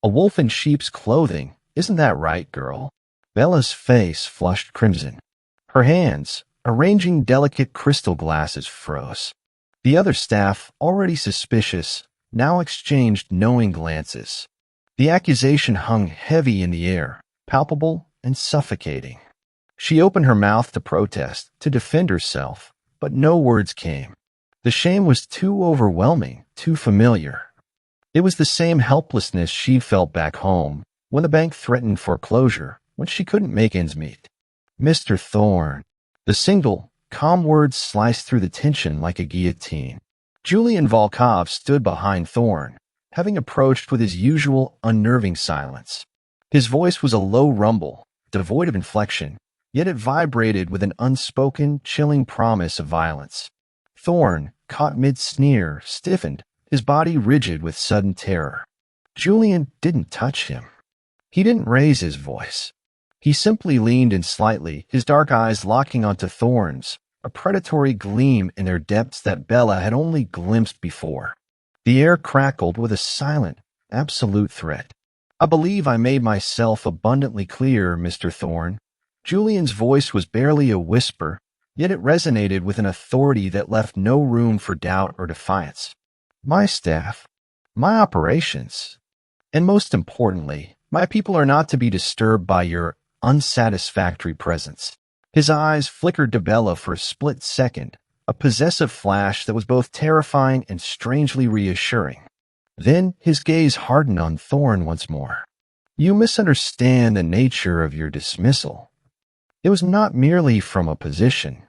A wolf in sheep's clothing, isn't that right, girl?" Bella's face flushed crimson. Her hands, arranging delicate crystal glasses, froze. The other staff, already suspicious, now exchanged knowing glances. The accusation hung heavy in the air, palpable and suffocating. She opened her mouth to protest, to defend herself, but no words came. The shame was too overwhelming, too familiar. It was the same helplessness she felt back home, when the bank threatened foreclosure, when she couldn't make ends meet. "Mr. Thorne." The single, calm words sliced through the tension like a guillotine. Julian Volkov stood behind Thorne, having approached with his usual unnerving silence. His voice was a low rumble, devoid of inflection, yet it vibrated with an unspoken, chilling promise of violence. Thorne, caught mid-sneer, stiffened, his body rigid with sudden terror. Julian didn't touch him. He didn't raise his voice. He simply leaned in slightly, his dark eyes locking onto Thorne's, a predatory gleam in their depths that Bella had only glimpsed before. The air crackled with a silent, absolute threat. "I believe I made myself abundantly clear, Mr. Thorne." Julian's voice was barely a whisper, yet it resonated with an authority that left no room for doubt or defiance. "My staff, my operations, and most importantly, my people are not to be disturbed by your unsatisfactory presence." His eyes flickered to Bella for a split second, a possessive flash that was both terrifying and strangely reassuring. Then his gaze hardened on Thorne once more. "You misunderstand the nature of your dismissal. It was not merely from a position.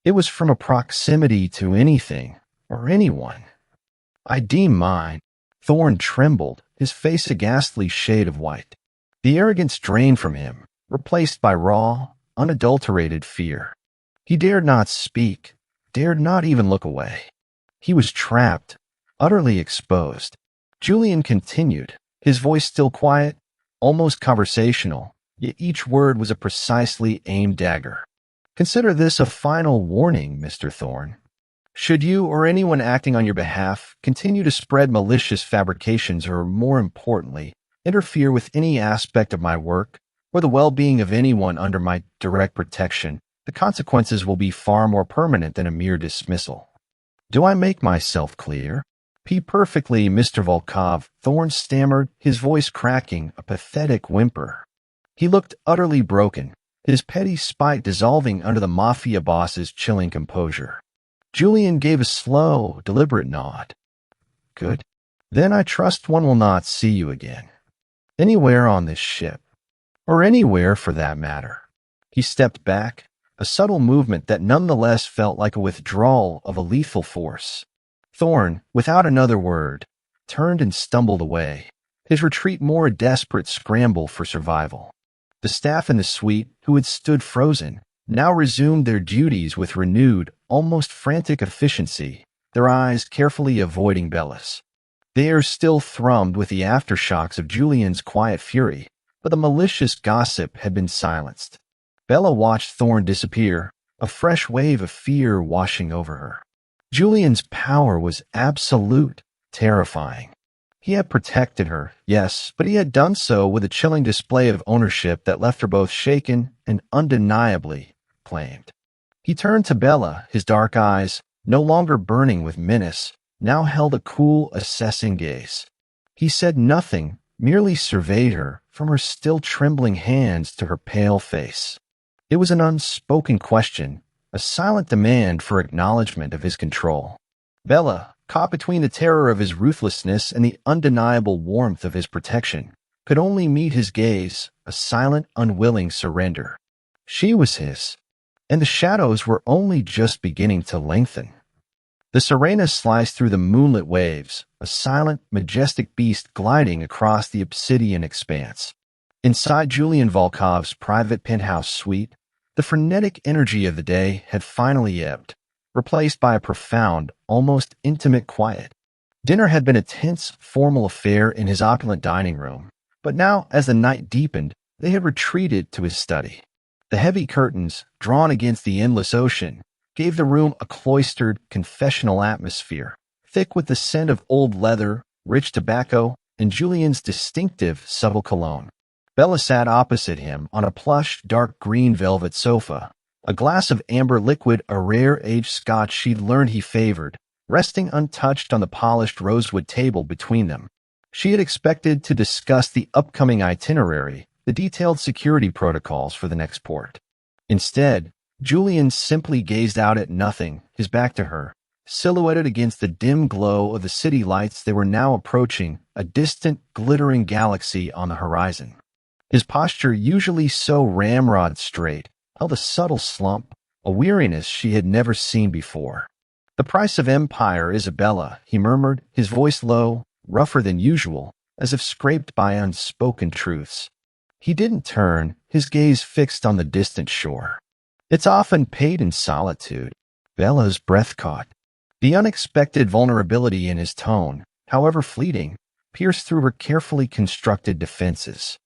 It was from a proximity to anything or anyone. I deem mine." Thorne trembled, his face a ghastly shade of white. The arrogance drained from him, replaced by raw, unadulterated fear. He dared not speak, dared not even look away. He was trapped, utterly exposed. Julian continued, his voice still quiet, almost conversational, yet each word was a precisely aimed dagger. "Consider this a final warning, Mr. Thorne. Should you or anyone acting on your behalf continue to spread malicious fabrications or, more importantly, interfere with any aspect of my work or the well-being of anyone under my direct protection, the consequences will be far more permanent than a mere dismissal." "Do I make myself clear?" Perfectly, Mr. Volkov," Thorne stammered, his voice cracking, a pathetic whimper. He looked utterly broken, his petty spite dissolving under the mafia boss's chilling composure. Julian gave a slow, deliberate nod. "Good. Then I trust one will not see you again. Anywhere on this ship. Or anywhere for that matter." He stepped back, a subtle movement that nonetheless felt like a withdrawal of a lethal force. Thorn, without another word, turned and stumbled away, his retreat more a desperate scramble for survival. The staff in the suite, who had stood frozen, now resumed their duties with renewed, almost frantic efficiency, their eyes carefully avoiding Bella's. The air still thrummed with the aftershocks of Julian's quiet fury, but the malicious gossip had been silenced. Bella watched Thorn disappear, a fresh wave of fear washing over her. Julian's power was absolute, terrifying. He had protected her, yes, but he had done so with a chilling display of ownership that left her both shaken and undeniably claimed. He turned to Bella, his dark eyes, no longer burning with menace, now held a cool, assessing gaze. He said nothing, merely surveyed her, from her still trembling hands to her pale face. It was an unspoken question, a silent demand for acknowledgement of his control. Bella, caught between the terror of his ruthlessness and the undeniable warmth of his protection, could only meet his gaze, a silent, unwilling surrender. She was his, and the shadows were only just beginning to lengthen. The Serena sliced through the moonlit waves, a silent, majestic beast gliding across the obsidian expanse. Inside Julian Volkov's private penthouse suite, the frenetic energy of the day had finally ebbed, replaced by a profound, almost intimate quiet. Dinner had been a tense, formal affair in his opulent dining room, but now, as the night deepened, they had retreated to his study. The heavy curtains, drawn against the endless ocean, gave the room a cloistered, confessional atmosphere, thick with the scent of old leather, rich tobacco, and Julian's distinctive, subtle cologne. Bella sat opposite him on a plush, dark green velvet sofa, a glass of amber liquid, a rare aged scotch she'd learned he favored, resting untouched on the polished rosewood table between them. She had expected to discuss the upcoming itinerary, the detailed security protocols for the next port. Instead, Julian simply gazed out at nothing, his back to her, silhouetted against the dim glow of the city lights. They were now approaching a distant, glittering galaxy on the horizon. His posture, usually so ramrod straight, held a subtle slump, a weariness she had never seen before. "The price of empire, Isabella," he murmured, his voice low, rougher than usual, as if scraped by unspoken truths. He didn't turn, his gaze fixed on the distant shore. "It's often paid in solitude." Bella's breath caught. The unexpected vulnerability in his tone, however fleeting, pierced through her carefully constructed defenses.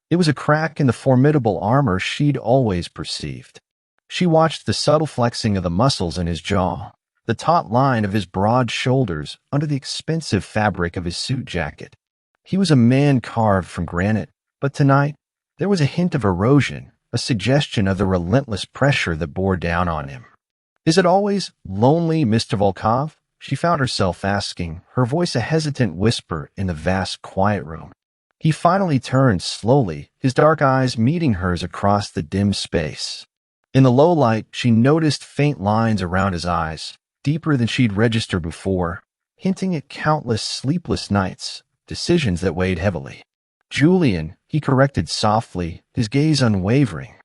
It was a crack in the formidable armor she'd always perceived. She watched the subtle flexing of the muscles in his jaw, the taut line of his broad shoulders under the expensive fabric of his suit jacket. He was a man carved from granite, but tonight there was a hint of erosion, a suggestion of the relentless pressure that bore down on him. "Is it always lonely, Mr. Volkov?" she found herself asking, her voice a hesitant whisper in the vast quiet room. He finally turned slowly, his dark eyes meeting hers across the dim space. In the low light, she noticed faint lines around his eyes, deeper than she'd registered before, hinting at countless sleepless nights, decisions that weighed heavily. "Julian," he corrected softly, his gaze unwavering.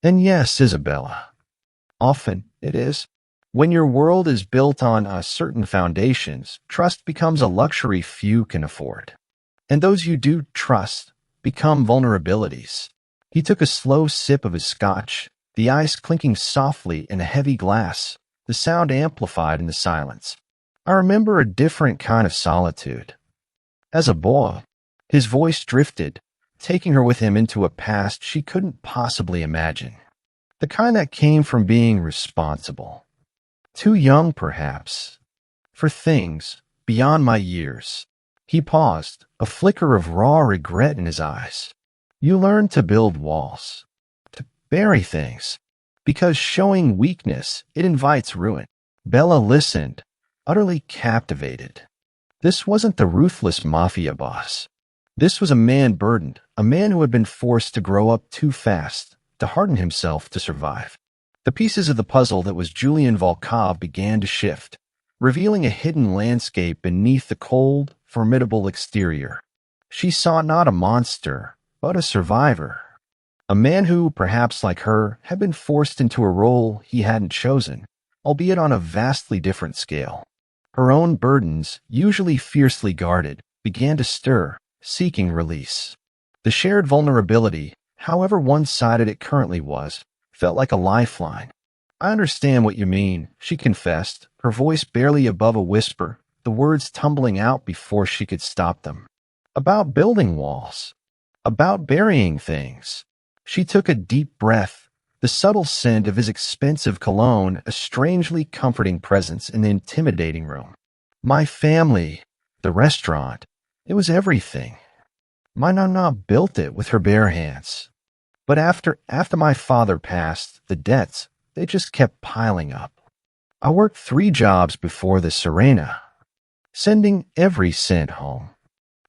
"And yes, Isabella. Often it is. When your world is built on certain foundations, trust becomes a luxury few can afford. And those you do trust become vulnerabilities." He took a slow sip of his scotch, the ice clinking softly in a heavy glass, the sound amplified in the silence. "I remember a different kind of solitude. As a boy." His voice drifted, taking her with him into a past she couldn't possibly imagine. The kind that came from being responsible. Too young, perhaps, for things beyond my years. He paused, a flicker of raw regret in his eyes. "You learn to build walls, to bury things, because showing weakness, it invites ruin." Bella listened, utterly captivated. This wasn't the ruthless mafia boss. This was a man burdened, a man who had been forced to grow up too fast, to harden himself to survive. The pieces of the puzzle that was Julian Volkov began to shift, revealing a hidden landscape beneath the cold, formidable exterior. She saw not a monster, but a survivor. A man who, perhaps like her, had been forced into a role he hadn't chosen, albeit on a vastly different scale. Her own burdens, usually fiercely guarded, began to stir, seeking release. The shared vulnerability, however one-sided it currently was, felt like a lifeline. "I understand what you mean," she confessed, her voice barely above a whisper, the words tumbling out before she could stop them. "About building walls. About burying things." She took a deep breath, the subtle scent of his expensive cologne a strangely comforting presence in the intimidating room. "My family, the restaurant, it was everything. My nana built it with her bare hands. But after my father passed, the debts, they just kept piling up. I worked 3 jobs before the Serena, sending every cent home.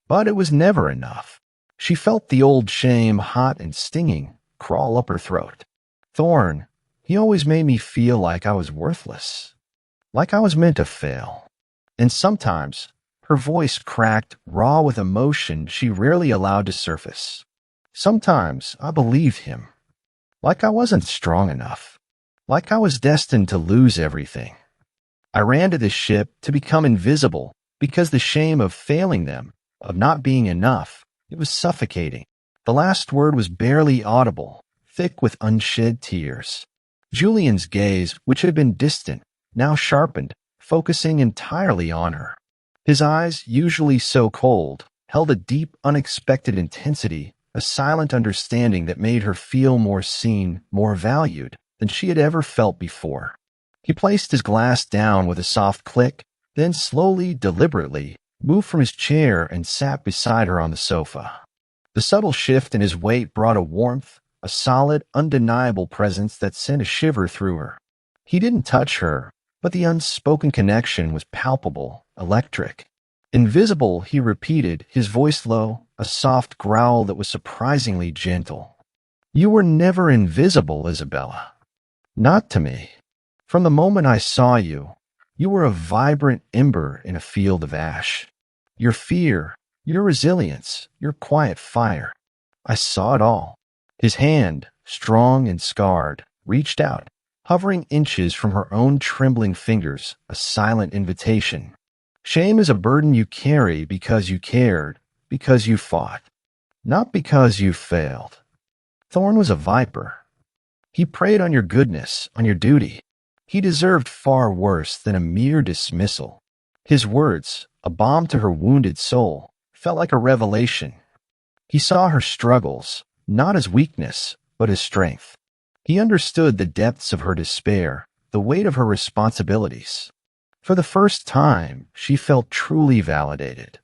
But it was never enough." She felt the old shame, hot and stinging, crawl up her throat. "Thorn, he always made me feel like I was worthless, like I was meant to fail." And sometimes, her voice cracked, raw with emotion she rarely allowed to surface. "Sometimes I believed him, like I wasn't strong enough, like I was destined to lose everything. I ran to the ship to become invisible because the shame of failing them, of not being enough, it was suffocating." The last word was barely audible, thick with unshed tears. Julian's gaze, which had been distant, now sharpened, focusing entirely on her. His eyes, usually so cold, held a deep, unexpected intensity, a silent understanding that made her feel more seen, more valued than she had ever felt before. He placed his glass down with a soft click, then slowly, deliberately, moved from his chair and sat beside her on the sofa. The subtle shift in his weight brought a warmth, a solid, undeniable presence that sent a shiver through her. He didn't touch her, but the unspoken connection was palpable, electric. "Invisible," he repeated, his voice low, a soft growl that was surprisingly gentle. "You were never invisible, Isabella. Not to me. From the moment I saw you, you were a vibrant ember in a field of ash. Your fear, your resilience, your quiet fire. I saw it all." His hand, strong and scarred, reached out, hovering inches from her own trembling fingers, a silent invitation. "Shame is a burden you carry because you cared, because you fought, not because you failed. Thorn was a viper. He preyed on your goodness, on your duty. He deserved far worse than a mere dismissal." His words, a balm to her wounded soul, felt like a revelation. He saw her struggles, not as weakness, but as strength. He understood the depths of her despair, the weight of her responsibilities. For the first time, she felt truly validated.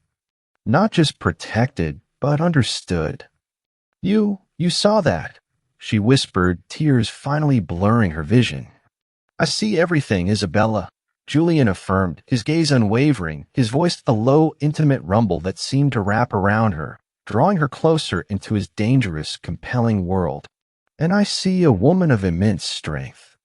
Not just protected, but understood. You saw that," she whispered, tears finally blurring her vision. "I see everything, Isabella," Julian affirmed, his gaze unwavering, his voice a low, intimate rumble that seemed to wrap around her, drawing her closer into his dangerous, compelling world. "And I see a woman of immense strength.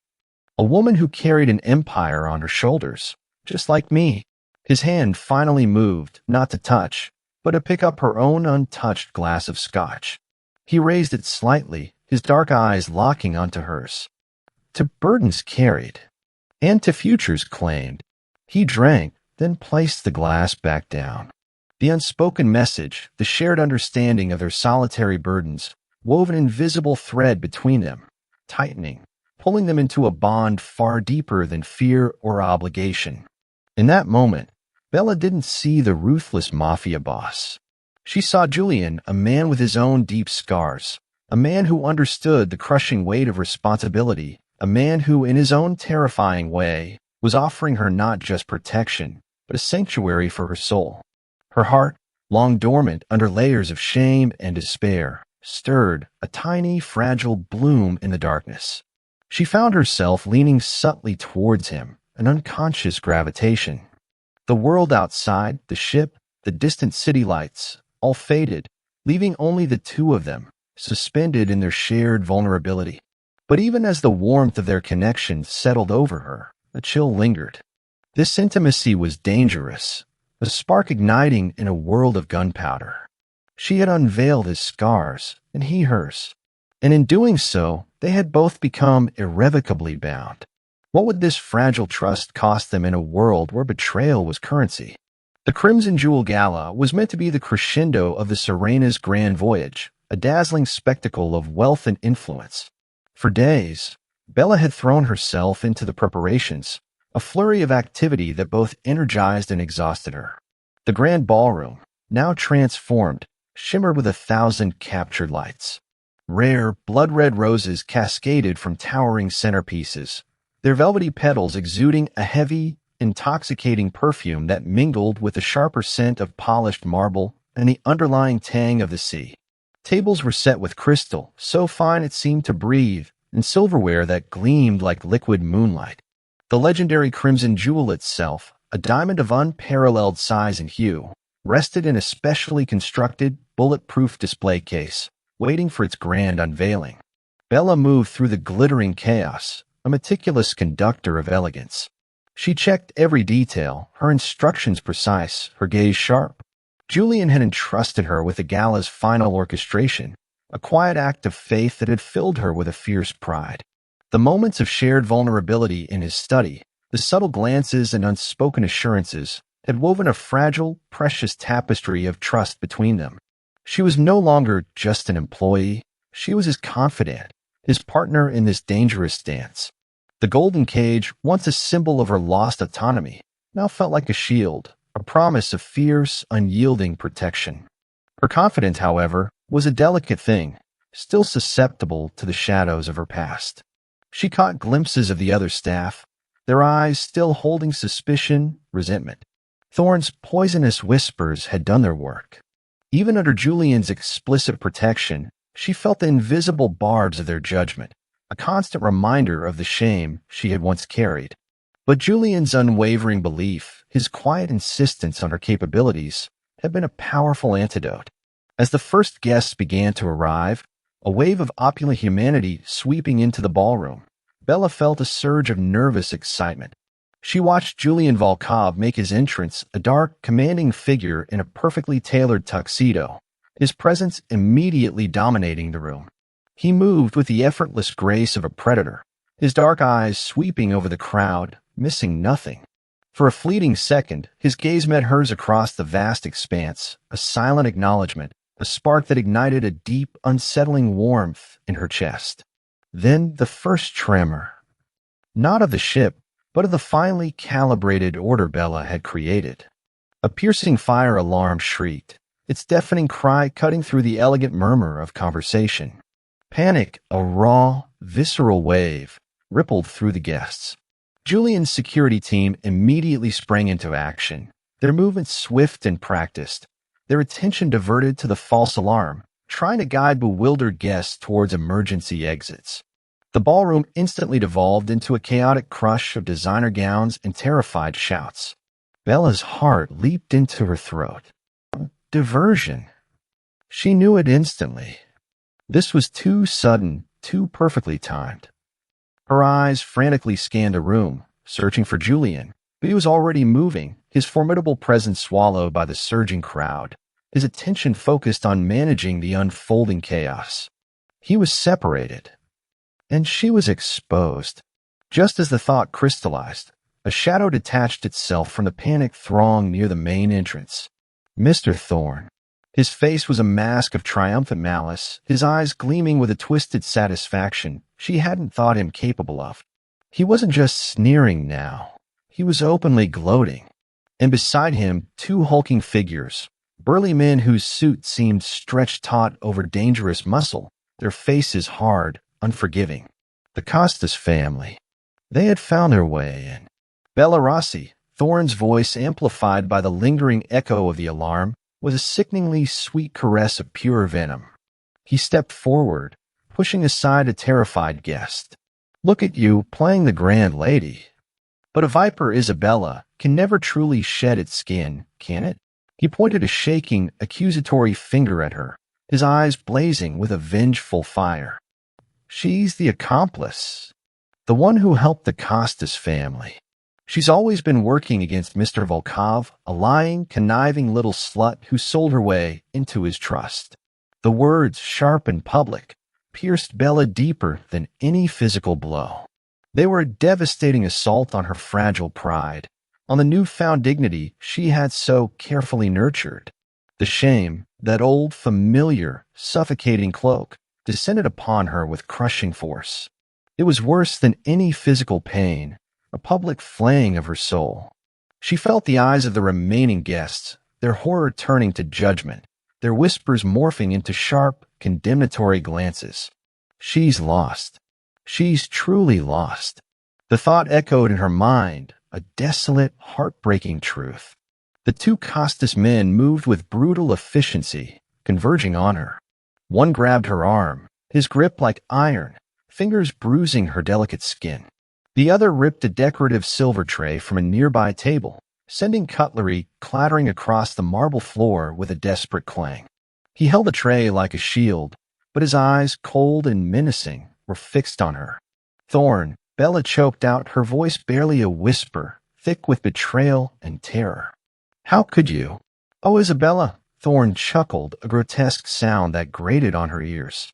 A woman who carried an empire on her shoulders, just like me." His hand finally moved, not to touch, but to pick up her own untouched glass of scotch. He raised it slightly, his dark eyes locking onto hers. "To burdens carried, and to futures claimed." He drank, then placed the glass back down. The unspoken message, the shared understanding of their solitary burdens, wove an invisible thread between them, tightening, pulling them into a bond far deeper than fear or obligation. In that moment, Bella didn't see the ruthless mafia boss. She saw Julian, a man with his own deep scars, a man who understood the crushing weight of responsibility, a man who, in his own terrifying way, was offering her not just protection, but a sanctuary for her soul. Her heart, long dormant under layers of shame and despair, stirred, a tiny, fragile bloom in the darkness. She found herself leaning subtly towards him, an unconscious gravitation. The world outside, the ship, the distant city lights, all faded, leaving only the two of them, suspended in their shared vulnerability. But even as the warmth of their connection settled over her, a chill lingered. This intimacy was dangerous, a spark igniting in a world of gunpowder. She had unveiled his scars, and he hers. And in doing so, they had both become irrevocably bound. What would this fragile trust cost them in a world where betrayal was currency? The Crimson Jewel Gala was meant to be the crescendo of the Serena's grand voyage, a dazzling spectacle of wealth and influence. For days, Bella had thrown herself into the preparations, a flurry of activity that both energized and exhausted her. The grand ballroom, now transformed, shimmered with 1,000 captured lights. Rare, blood-red roses cascaded from towering centerpieces, their velvety petals exuding a heavy, intoxicating perfume that mingled with the sharper scent of polished marble and the underlying tang of the sea. Tables were set with crystal, so fine it seemed to breathe, and silverware that gleamed like liquid moonlight. The legendary crimson jewel itself, a diamond of unparalleled size and hue, rested in a specially constructed, bulletproof display case, waiting for its grand unveiling. Bella moved through the glittering chaos, a meticulous conductor of elegance. She checked every detail, her instructions precise, her gaze sharp. Julian had entrusted her with the gala's final orchestration, a quiet act of faith that had filled her with a fierce pride. The moments of shared vulnerability in his study, the subtle glances and unspoken assurances, had woven a fragile, precious tapestry of trust between them. She was no longer just an employee, she was his confidant, his partner in this dangerous dance. The golden cage, once a symbol of her lost autonomy, now felt like a shield, a promise of fierce, unyielding protection. Her confidence, however, was a delicate thing, still susceptible to the shadows of her past. She caught glimpses of the other staff, their eyes still holding suspicion, resentment. Thorn's poisonous whispers had done their work. Even under Julian's explicit protection, she felt the invisible barbs of their judgment, a constant reminder of the shame she had once carried. But Julian's unwavering belief, his quiet insistence on her capabilities, had been a powerful antidote. As the first guests began to arrive, a wave of opulent humanity sweeping into the ballroom, Bella felt a surge of nervous excitement. She watched Julian Volkov make his entrance, a dark, commanding figure in a perfectly tailored tuxedo, his presence immediately dominating the room. He moved with the effortless grace of a predator, his dark eyes sweeping over the crowd, missing nothing. For a fleeting second, his gaze met hers across the vast expanse, a silent acknowledgement, a spark that ignited a deep, unsettling warmth in her chest. Then the first tremor, not of the ship, but of the finely calibrated order Bella had created. A piercing fire alarm shrieked, its deafening cry cutting through the elegant murmur of conversation. Panic, a raw, visceral wave, rippled through the guests. Julian's security team immediately sprang into action, their movements swift and practiced, their attention diverted to the false alarm, trying to guide bewildered guests towards emergency exits. The ballroom instantly devolved into a chaotic crush of designer gowns and terrified shouts. Bella's heart leaped into her throat. Diversion. She knew it instantly. This was too sudden, too perfectly timed. Her eyes frantically scanned the room, searching for Julian, but he was already moving, his formidable presence swallowed by the surging crowd, his attention focused on managing the unfolding chaos. He was separated, and she was exposed. Just as the thought crystallized, a shadow detached itself from the panicked throng near the main entrance. Mr. Thorn. His face was a mask of triumphant malice, his eyes gleaming with a twisted satisfaction she hadn't thought him capable of. He wasn't just sneering now. He was openly gloating. And beside him, two hulking figures, burly men whose suits seemed stretched taut over dangerous muscle, their faces hard, unforgiving. The Costas family. They had found their way in. Bella Rossi, Thorn's voice amplified by the lingering echo of the alarm, was a sickeningly sweet caress of pure venom. He stepped forward, pushing aside a terrified guest. Look at you, playing the grand lady. But a viper, Isabella, can never truly shed its skin, can it? He pointed a shaking, accusatory finger at her, his eyes blazing with a vengeful fire. She's the accomplice, the one who helped the Costas family. She's always been working against Mr. Volkov, a lying, conniving little slut who sold her way into his trust. The words, sharp and public, pierced Bella deeper than any physical blow. They were a devastating assault on her fragile pride, on the newfound dignity she had so carefully nurtured. The shame, that old, familiar, suffocating cloak, descended upon her with crushing force. It was worse than any physical pain, a public flaying of her soul. She felt the eyes of the remaining guests, their horror turning to judgment, their whispers morphing into sharp, condemnatory glances. She's lost. She's truly lost. The thought echoed in her mind, a desolate, heartbreaking truth. The two Costas men moved with brutal efficiency, converging on her. One grabbed her arm, his grip like iron, fingers bruising her delicate skin. The other ripped a decorative silver tray from a nearby table, sending cutlery clattering across the marble floor with a desperate clang. He held the tray like a shield, but his eyes, cold and menacing, were fixed on her. Thorn, Bella choked out, her voice barely a whisper, thick with betrayal and terror. How could you? Oh, Isabella, Thorn chuckled, a grotesque sound that grated on her ears.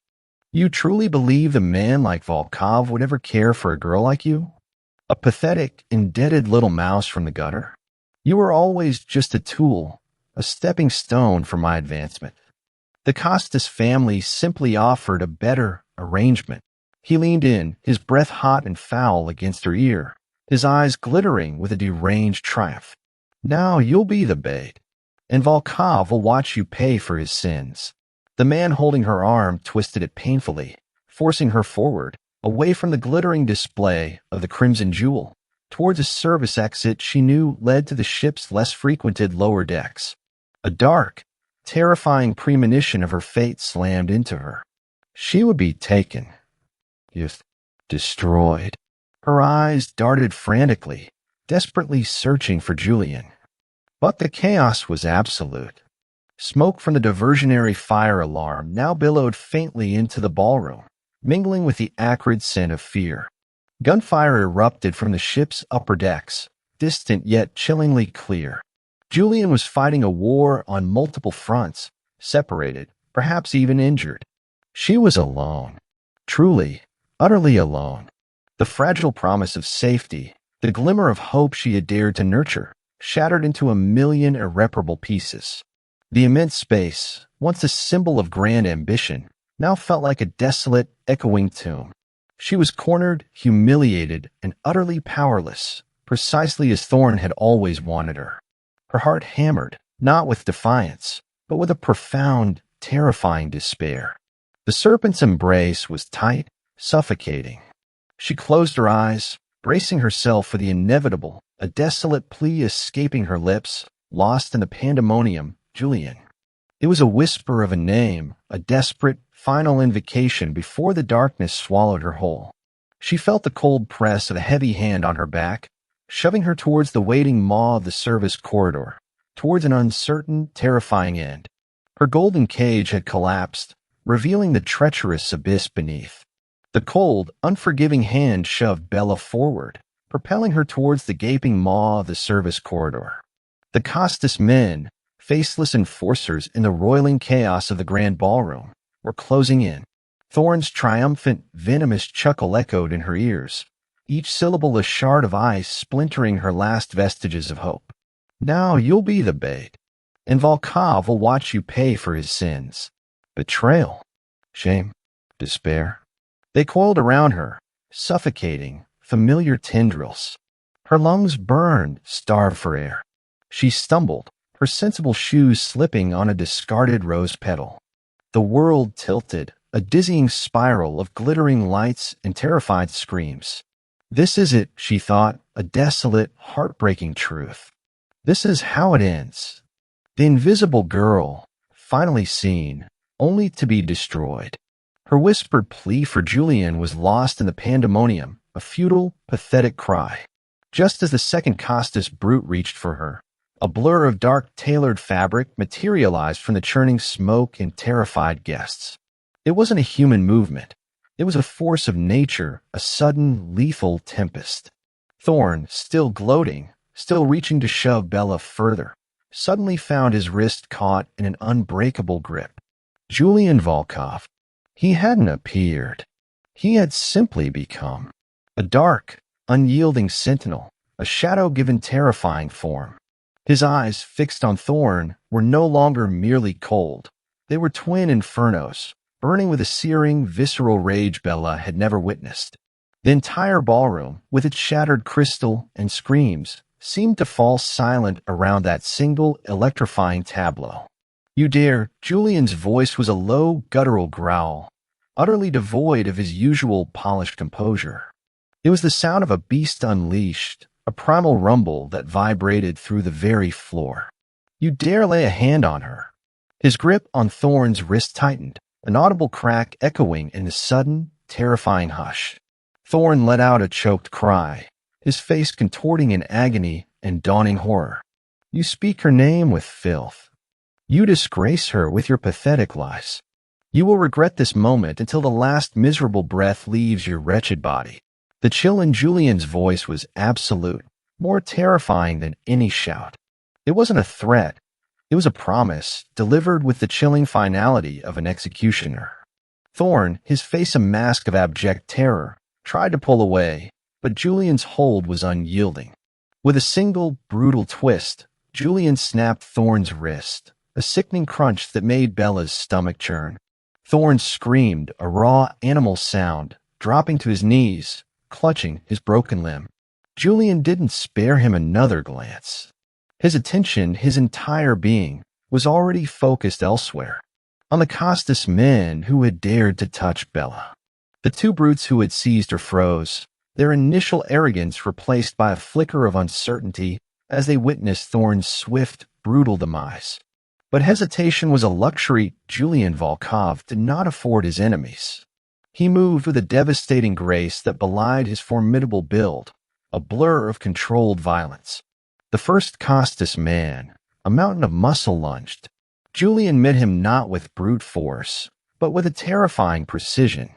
You truly believed a man like Volkov would ever care for a girl like you? A pathetic, indebted little mouse from the gutter? You were always just a tool, a stepping stone for my advancement. The Costas family simply offered a better arrangement. He leaned in, his breath hot and foul against her ear, his eyes glittering with a deranged triumph. Now you'll be the bait, and Volkov will watch you pay for his sins. The man holding her arm twisted it painfully, forcing her forward, away from the glittering display of the crimson jewel, towards a service exit she knew led to the ship's less frequented lower decks. A dark, terrifying premonition of her fate slammed into her. She would be taken, destroyed. Her eyes darted frantically, desperately searching for Julian. But the chaos was absolute. Smoke from the diversionary fire alarm now billowed faintly into the ballroom, mingling with the acrid scent of fear. Gunfire erupted from the ship's upper decks, distant yet chillingly clear. Julian was fighting a war on multiple fronts, separated, perhaps even injured. She was alone. Truly, utterly alone. The fragile promise of safety, the glimmer of hope she had dared to nurture, shattered into a million irreparable pieces. The immense space, once a symbol of grand ambition, now felt like a desolate, echoing tomb. She was cornered, humiliated, and utterly powerless, precisely as Thorn had always wanted her. Her heart hammered, not with defiance, but with a profound, terrifying despair. The serpent's embrace was tight, suffocating. She closed her eyes, bracing herself for the inevitable, a desolate plea escaping her lips, lost in the pandemonium, Julian. It was a whisper of a name, a desperate, final invocation before the darkness swallowed her whole. She felt the cold press of a heavy hand on her back, shoving her towards the waiting maw of the service corridor, towards an uncertain, terrifying end. Her golden cage had collapsed, revealing the treacherous abyss beneath. The cold, unforgiving hand shoved Bella forward, propelling her towards the gaping maw of the service corridor. The Costas men, faceless enforcers in the roiling chaos of the grand ballroom, were closing in. Thorn's triumphant, venomous chuckle echoed in her ears, each syllable a shard of ice splintering her last vestiges of hope. Now you'll be the bait, and Volkov will watch you pay for his sins. Betrayal, shame, despair. They coiled around her, suffocating, familiar tendrils. Her lungs burned, starved for air. She stumbled, her sensible shoes slipping on a discarded rose petal. The world tilted, a dizzying spiral of glittering lights and terrified screams. This is it, she thought, a desolate, heartbreaking truth. This is how it ends. The invisible girl, finally seen, only to be destroyed. Her whispered plea for Julian was lost in the pandemonium, a futile, pathetic cry. Just as the second Costas brute reached for her, a blur of dark, tailored fabric materialized from the churning smoke and terrified guests. It wasn't a human movement. It was a force of nature, a sudden, lethal tempest. Thorn, still gloating, still reaching to shove Bella further, suddenly found his wrist caught in an unbreakable grip. Julian Volkov. He hadn't appeared. He had simply become. A dark, unyielding sentinel, a shadow given terrifying form. His eyes, fixed on Thorn, were no longer merely cold. They were twin infernos, burning with a searing, visceral rage Bella had never witnessed. The entire ballroom, with its shattered crystal and screams, seemed to fall silent around that single, electrifying tableau. "You dare!" Julian's voice was a low, guttural growl, utterly devoid of his usual polished composure. It was the sound of a beast unleashed, a primal rumble that vibrated through the very floor. "You dare lay a hand on her!" His grip on Thorn's wrist tightened, an audible crack echoing in the sudden, terrifying hush. Thorn let out a choked cry, his face contorting in agony and dawning horror. "You speak her name with filth. You disgrace her with your pathetic lies. You will regret this moment until the last miserable breath leaves your wretched body." The chill in Julian's voice was absolute, more terrifying than any shout. It wasn't a threat. It was a promise, delivered with the chilling finality of an executioner. Thorn, his face a mask of abject terror, tried to pull away, but Julian's hold was unyielding. With a single, brutal twist, Julian snapped Thorn's wrist, a sickening crunch that made Bella's stomach churn. Thorn screamed, a raw, animal sound, dropping to his knees, clutching his broken limb. Julian didn't spare him another glance. His attention, his entire being, was already focused elsewhere, on the Costas men who had dared to touch Bella. The two brutes who had seized her froze, their initial arrogance replaced by a flicker of uncertainty as they witnessed Thorn's swift, brutal demise. But hesitation was a luxury Julian Volkov did not afford his enemies. He moved with a devastating grace that belied his formidable build, a blur of controlled violence. The first Costas man, a mountain of muscle, lunged. Julian met him not with brute force, but with a terrifying precision.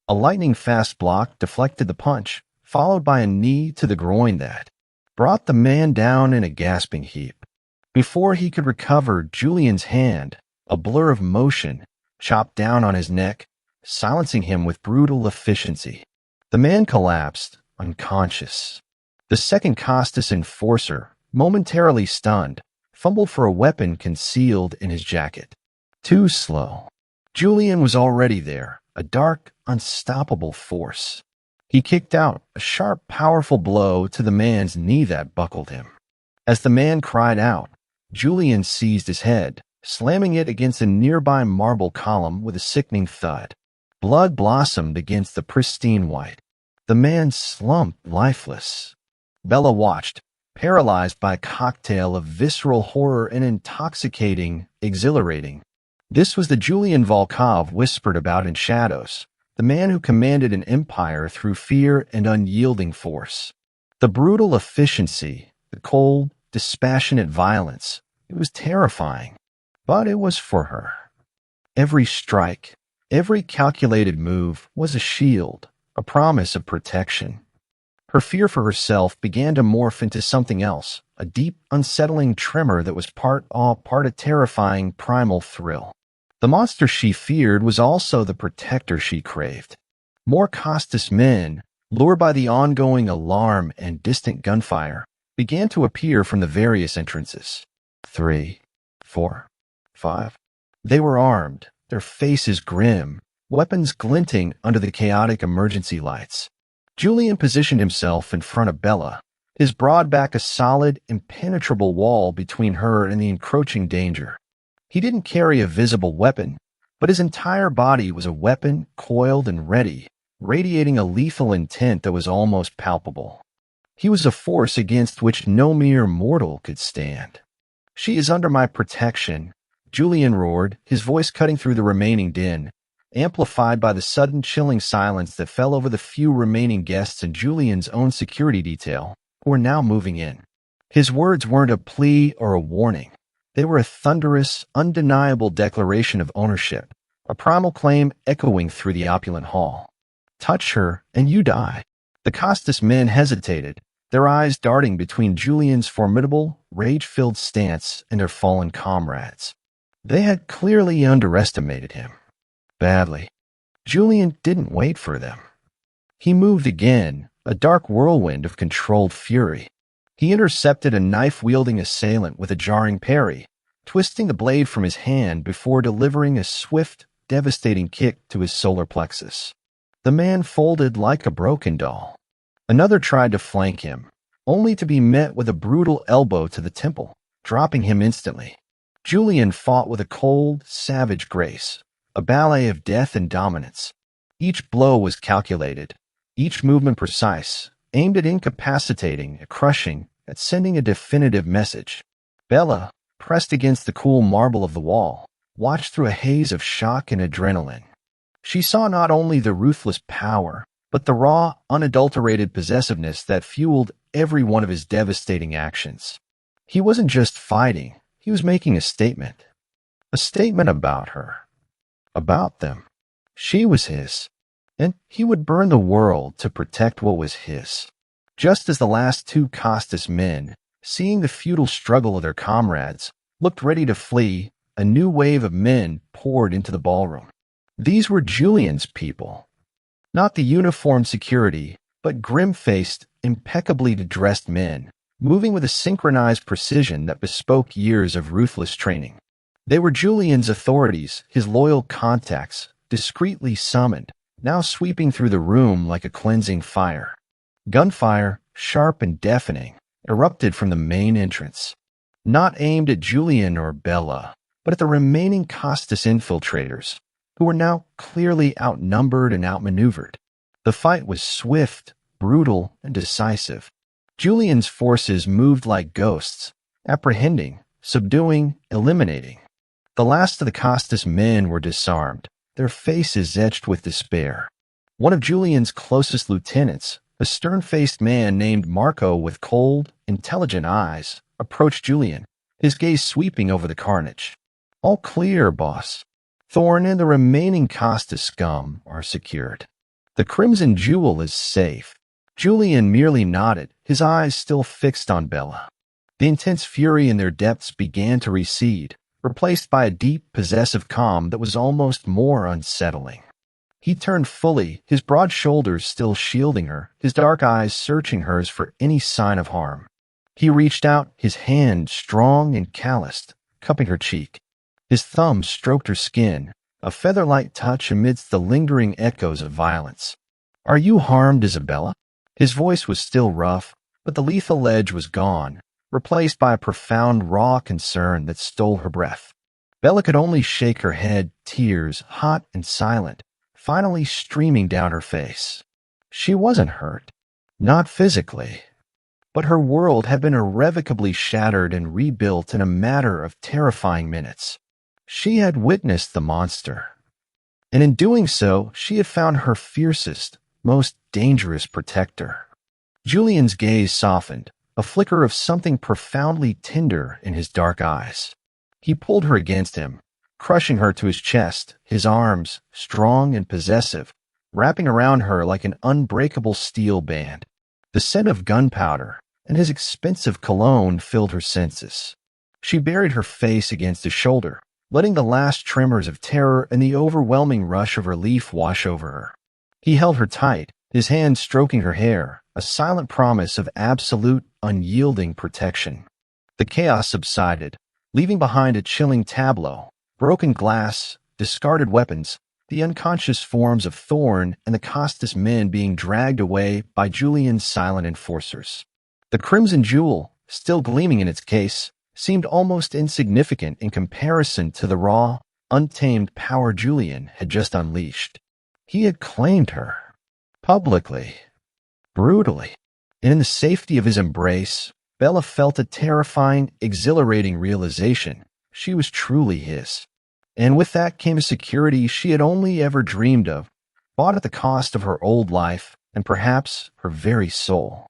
A lightning-fast block deflected the punch, followed by a knee to the groin that brought the man down in a gasping heap. Before he could recover, Julian's hand, a blur of motion, chopped down on his neck, silencing him with brutal efficiency. The man collapsed, unconscious. The second Costas enforcer, momentarily stunned, fumbled for a weapon concealed in his jacket. Too slow. Julian was already there, a dark, unstoppable force. He kicked out a sharp, powerful blow to the man's knee that buckled him. As the man cried out, Julian seized his head, slamming it against a nearby marble column with a sickening thud. Blood blossomed against the pristine white. The man slumped lifeless. Bella watched, paralyzed by a cocktail of visceral horror and intoxicating, exhilarating. This was the Julian Volkov whispered about in shadows, the man who commanded an empire through fear and unyielding force. The brutal efficiency, the cold, dispassionate violence, it was terrifying. But it was for her. Every strike, every calculated move was a shield, a promise of protection. Her fear for herself began to morph into something else, a deep, unsettling tremor that was part awe, part a terrifying, primal thrill. The monster she feared was also the protector she craved. More Costas men, lured by the ongoing alarm and distant gunfire, began to appear from the various entrances. 3, 4, 5. They were armed, their faces grim, weapons glinting under the chaotic emergency lights. Julian positioned himself in front of Bella, his broad back a solid, impenetrable wall between her and the encroaching danger. He didn't carry a visible weapon, but his entire body was a weapon, coiled and ready, radiating a lethal intent that was almost palpable. He was a force against which no mere mortal could stand. "She is under my protection," Julian roared, his voice cutting through the remaining din, amplified by the sudden chilling silence that fell over the few remaining guests and Julian's own security detail, who were now moving in. His words weren't a plea or a warning. They were a thunderous, undeniable declaration of ownership, a primal claim echoing through the opulent hall. "Touch her, and you die." The Costas men hesitated, their eyes darting between Julian's formidable, rage-filled stance and their fallen comrades. They had clearly underestimated him. Badly. Julian didn't wait for them. He moved again, a dark whirlwind of controlled fury. He intercepted a knife-wielding assailant with a jarring parry, twisting the blade from his hand before delivering a swift, devastating kick to his solar plexus. The man folded like a broken doll. Another tried to flank him, only to be met with a brutal elbow to the temple, dropping him instantly. Julian fought with a cold, savage grace, a ballet of death and dominance. Each blow was calculated, each movement precise, aimed at incapacitating, at crushing, at sending a definitive message. Bella, pressed against the cool marble of the wall, watched through a haze of shock and adrenaline. She saw not only the ruthless power, but the raw, unadulterated possessiveness that fueled every one of his devastating actions. He wasn't just fighting, he was making a statement. A statement about her. About them. She was his, and he would burn the world to protect what was his. Just as the last two Costas men, seeing the futile struggle of their comrades, looked ready to flee, a new wave of men poured into the ballroom. These were Julian's people. Not the uniformed security, but grim-faced, impeccably dressed men, moving with a synchronized precision that bespoke years of ruthless training. They were Julian's authorities, his loyal contacts, discreetly summoned, now sweeping through the room like a cleansing fire. Gunfire, sharp and deafening, erupted from the main entrance. Not aimed at Julian or Bella, but at the remaining Costas infiltrators, who were now clearly outnumbered and outmaneuvered. The fight was swift, brutal, and decisive. Julian's forces moved like ghosts, apprehending, subduing, eliminating. The last of the Costas men were disarmed, their faces etched with despair. One of Julian's closest lieutenants, a stern-faced man named Marco with cold, intelligent eyes, approached Julian, his gaze sweeping over the carnage. "All clear, boss. Thorn and the remaining Costas scum are secured. The Crimson Jewel is safe." Julian merely nodded, his eyes still fixed on Bella. The intense fury in their depths began to recede, replaced by a deep, possessive calm that was almost more unsettling. He turned fully, his broad shoulders still shielding her, his dark eyes searching hers for any sign of harm. He reached out, his hand strong and calloused, cupping her cheek. His thumb stroked her skin, a feather-light touch amidst the lingering echoes of violence. "Are you harmed, Isabella?" His voice was still rough, but the lethal edge was gone, replaced by a profound, raw concern that stole her breath. Bella could only shake her head, tears, hot and silent, finally streaming down her face. She wasn't hurt. Not physically. But her world had been irrevocably shattered and rebuilt in a matter of terrifying minutes. She had witnessed the monster. And in doing so, she had found her fiercest, most dangerous protector. Julian's gaze softened, a flicker of something profoundly tender in his dark eyes. He pulled her against him, crushing her to his chest, his arms, strong and possessive, wrapping around her like an unbreakable steel band. The scent of gunpowder and his expensive cologne filled her senses. She buried her face against his shoulder, letting the last tremors of terror and the overwhelming rush of relief wash over her. He held her tight, his hand stroking her hair, a silent promise of absolute, unyielding protection. The chaos subsided, leaving behind a chilling tableau, broken glass, discarded weapons, the unconscious forms of Thorn and the Costas men being dragged away by Julian's silent enforcers. The Crimson Jewel, still gleaming in its case, seemed almost insignificant in comparison to the raw, untamed power Julian had just unleashed. He had claimed her. Publicly. Brutally. And in the safety of his embrace, Bella felt a terrifying, exhilarating realization. She was truly his. And with that came a security she had only ever dreamed of, bought at the cost of her old life and perhaps her very soul.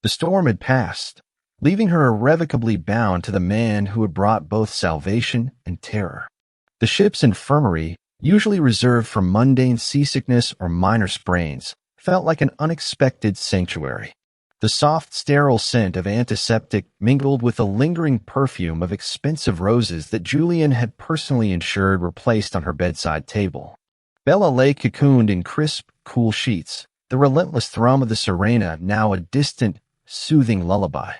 The storm had passed, leaving her irrevocably bound to the man who had brought both salvation and terror. The ship's infirmary, usually reserved for mundane seasickness or minor sprains, felt like an unexpected sanctuary. The soft, sterile scent of antiseptic mingled with the lingering perfume of expensive roses that Julian had personally ensured were placed on her bedside table. Bella lay cocooned in crisp, cool sheets, the relentless thrum of the sirena now a distant, soothing lullaby.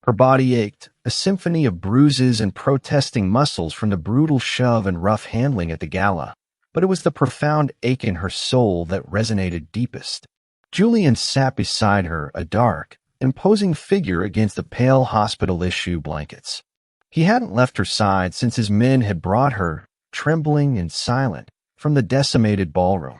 Her body ached, a symphony of bruises and protesting muscles from the brutal shove and rough handling at the gala, but it was the profound ache in her soul that resonated deepest. Julian sat beside her, a dark, imposing figure against the pale hospital-issue blankets. He hadn't left her side since his men had brought her, trembling and silent, from the decimated ballroom.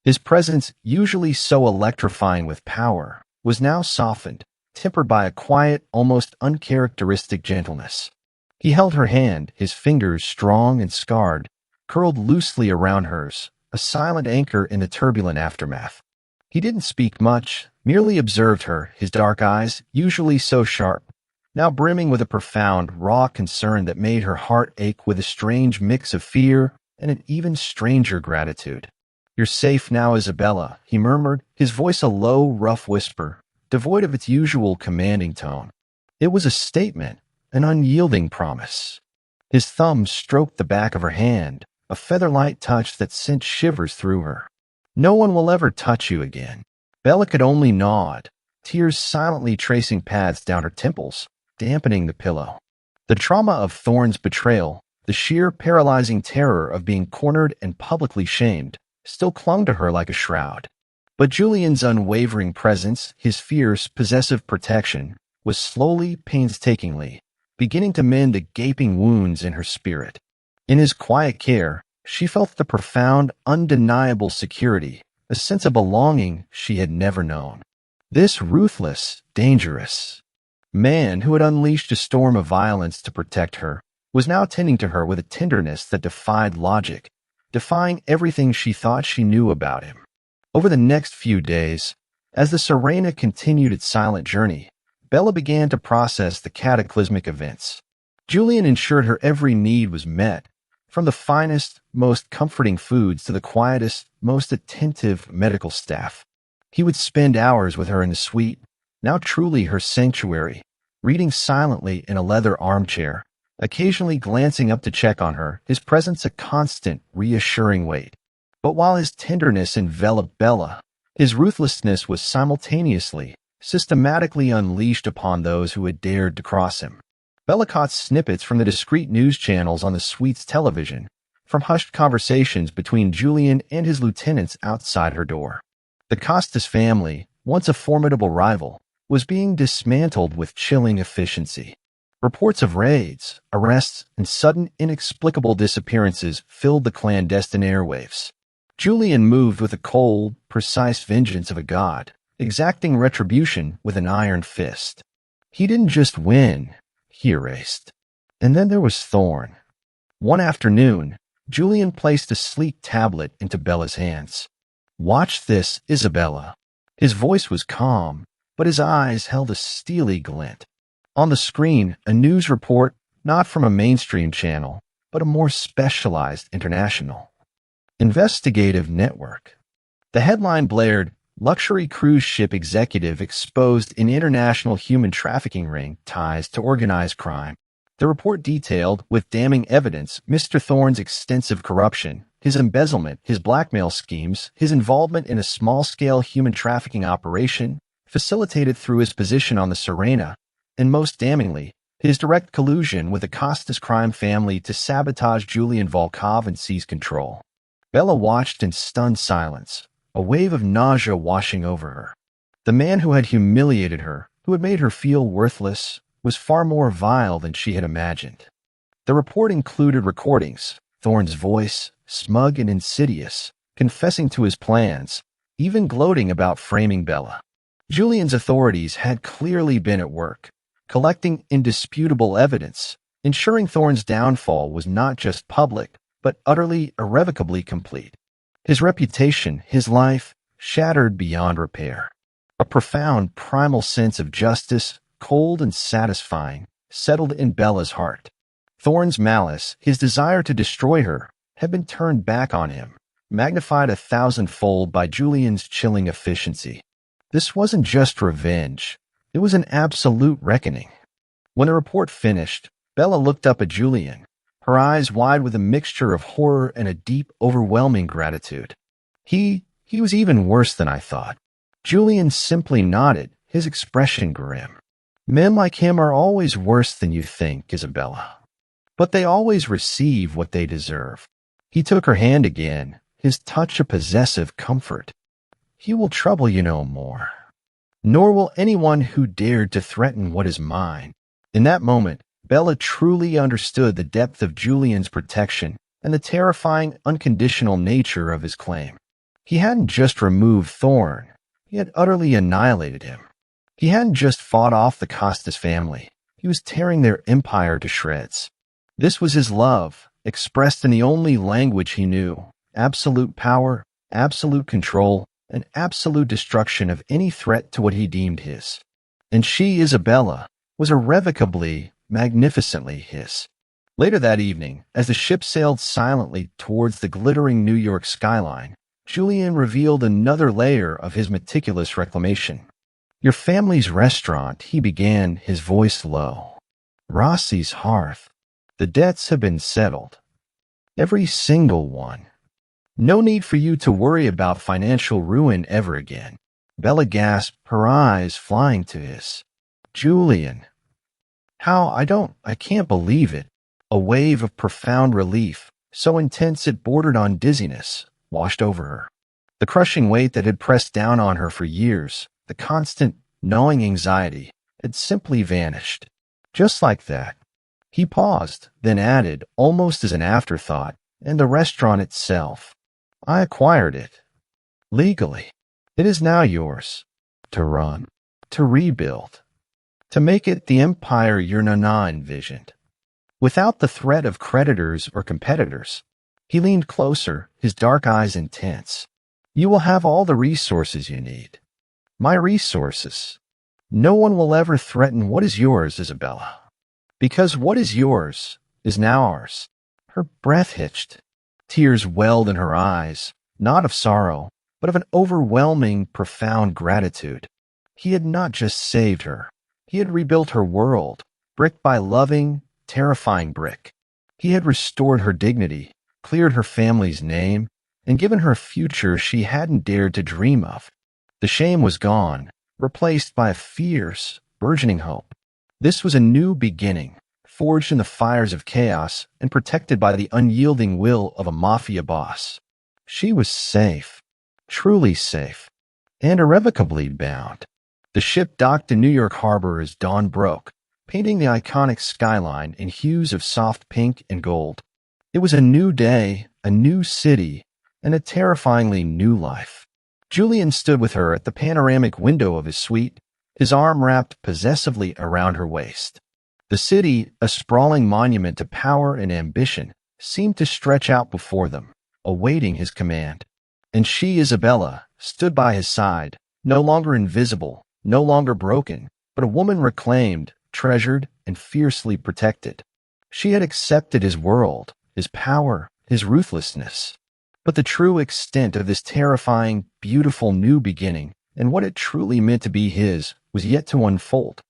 His presence, usually so electrifying with power, was now softened, tempered by a quiet, almost uncharacteristic gentleness. He held her hand, his fingers strong and scarred, curled loosely around hers, a silent anchor in the turbulent aftermath. He didn't speak much, merely observed her, his dark eyes, usually so sharp, now brimming with a profound, raw concern that made her heart ache with a strange mix of fear and an even stranger gratitude. "You're safe now, Isabella," he murmured, his voice a low, rough whisper, devoid of its usual commanding tone. It was a statement, an unyielding promise. His thumb stroked the back of her hand, a feather-light touch that sent shivers through her. "No one will ever touch you again." Bella could only nod, tears silently tracing paths down her temples, dampening the pillow. The trauma of Thorne's betrayal, the sheer paralyzing terror of being cornered and publicly shamed, still clung to her like a shroud. But Julian's unwavering presence, his fierce, possessive protection, was slowly, painstakingly, beginning to mend the gaping wounds in her spirit. In his quiet care, she felt the profound, undeniable security, a sense of belonging she had never known. This ruthless, dangerous man who had unleashed a storm of violence to protect her was now tending to her with a tenderness that defied logic, defying everything she thought she knew about him. Over the next few days, as the Sirena continued its silent journey, Bella began to process the cataclysmic events. Julian ensured her every need was met, from the finest, most comforting foods to the quietest, most attentive medical staff. He would spend hours with her in the suite, now truly her sanctuary, reading silently in a leather armchair, occasionally glancing up to check on her, his presence a constant, reassuring weight. But while his tenderness enveloped Bella, his ruthlessness was simultaneously, systematically unleashed upon those who had dared to cross him. Bella caught snippets from the discreet news channels on the suite's television, from hushed conversations between Julian and his lieutenants outside her door. The Costas family, once a formidable rival, was being dismantled with chilling efficiency. Reports of raids, arrests, and sudden inexplicable disappearances filled the clandestine airwaves. Julian moved with the cold, precise vengeance of a god, exacting retribution with an iron fist. He didn't just win, he erased. And then there was Thorne. One afternoon, Julian placed a sleek tablet into Bella's hands. "Watch this, Isabella." His voice was calm, but his eyes held a steely glint. On the screen, a news report, not from a mainstream channel, but a more specialized international investigative network. The headline blared, "Luxury cruise ship executive exposed in international human trafficking ring ties to organized crime." The report detailed, with damning evidence, Mr. Thorne's extensive corruption, his embezzlement, his blackmail schemes, his involvement in a small-scale human trafficking operation, facilitated through his position on the Sirena, and most damningly, his direct collusion with the Costas crime family to sabotage Julian Volkov and seize control. Bella watched in stunned silence, a wave of nausea washing over her. The man who had humiliated her, who had made her feel worthless, was far more vile than she had imagined. The report included recordings, Thorne's voice, smug and insidious, confessing to his plans, even gloating about framing Bella. Julian's authorities had clearly been at work, collecting indisputable evidence, ensuring Thorne's downfall was not just public, but utterly, irrevocably complete. His reputation, his life, shattered beyond repair. A profound, primal sense of justice, cold and satisfying, settled in Bella's heart. Thorne's malice, his desire to destroy her, had been turned back on him, magnified 1,000-fold by Julian's chilling efficiency. This wasn't just revenge. It was an absolute reckoning. When the report finished, Bella looked up at Julian, her eyes wide with a mixture of horror and a deep, overwhelming gratitude. He was even worse than I thought. Julian simply nodded, his expression grim. Men like him are always worse than you think, Isabella. But they always receive what they deserve. He took her hand again, his touch a possessive comfort. He will trouble you no more, nor will anyone who dared to threaten what is mine. In that moment, Bella truly understood the depth of Julian's protection and the terrifying, unconditional nature of his claim. He hadn't just removed Thorn, he had utterly annihilated him. He hadn't just fought off the Costas family, he was tearing their empire to shreds. This was his love, expressed in the only language he knew: absolute power, absolute control, and absolute destruction of any threat to what he deemed his. And she, Isabella, was irrevocably, magnificently his. Later that evening, as the ship sailed silently towards the glittering New York skyline, Julian revealed another layer of his meticulous reclamation. Your family's restaurant, he began, his voice low. Rossi's hearth. The debts have been settled. Every single one. No need for you to worry about financial ruin ever again. Bella gasped, her eyes flying to his. Julian. How? I can't believe it. A wave of profound relief, so intense it bordered on dizziness, washed over her. The crushing weight that had pressed down on her for years, the constant, gnawing anxiety, had simply vanished. Just like that. He paused, then added, almost as an afterthought, and the restaurant itself. I acquired it. Legally. It is now yours. To run. To rebuild. To make it the empire your Nana envisioned. Without the threat of creditors or competitors. He leaned closer, his dark eyes intense. You will have all the resources you need. My resources. No one will ever threaten what is yours, Isabella. Because what is yours is now ours. Her breath hitched. Tears welled in her eyes, not of sorrow, but of an overwhelming, profound gratitude. He had not just saved her. He had rebuilt her world, brick by loving, terrifying brick. He had restored her dignity, cleared her family's name, and given her a future she hadn't dared to dream of. The shame was gone, replaced by a fierce, burgeoning hope. This was a new beginning, forged in the fires of chaos and protected by the unyielding will of a mafia boss. She was safe, truly safe, and irrevocably bound. The ship docked in New York Harbor as dawn broke, painting the iconic skyline in hues of soft pink and gold. It was a new day, a new city, and a terrifyingly new life. Julian stood with her at the panoramic window of his suite, his arm wrapped possessively around her waist. The city, a sprawling monument to power and ambition, seemed to stretch out before them, awaiting his command. And she, Isabella, stood by his side, no longer invisible, no longer broken, but a woman reclaimed, treasured, and fiercely protected. She had accepted his world, his power, his ruthlessness. But the true extent of this terrifying, beautiful new beginning, and what it truly meant to be his, was yet to unfold.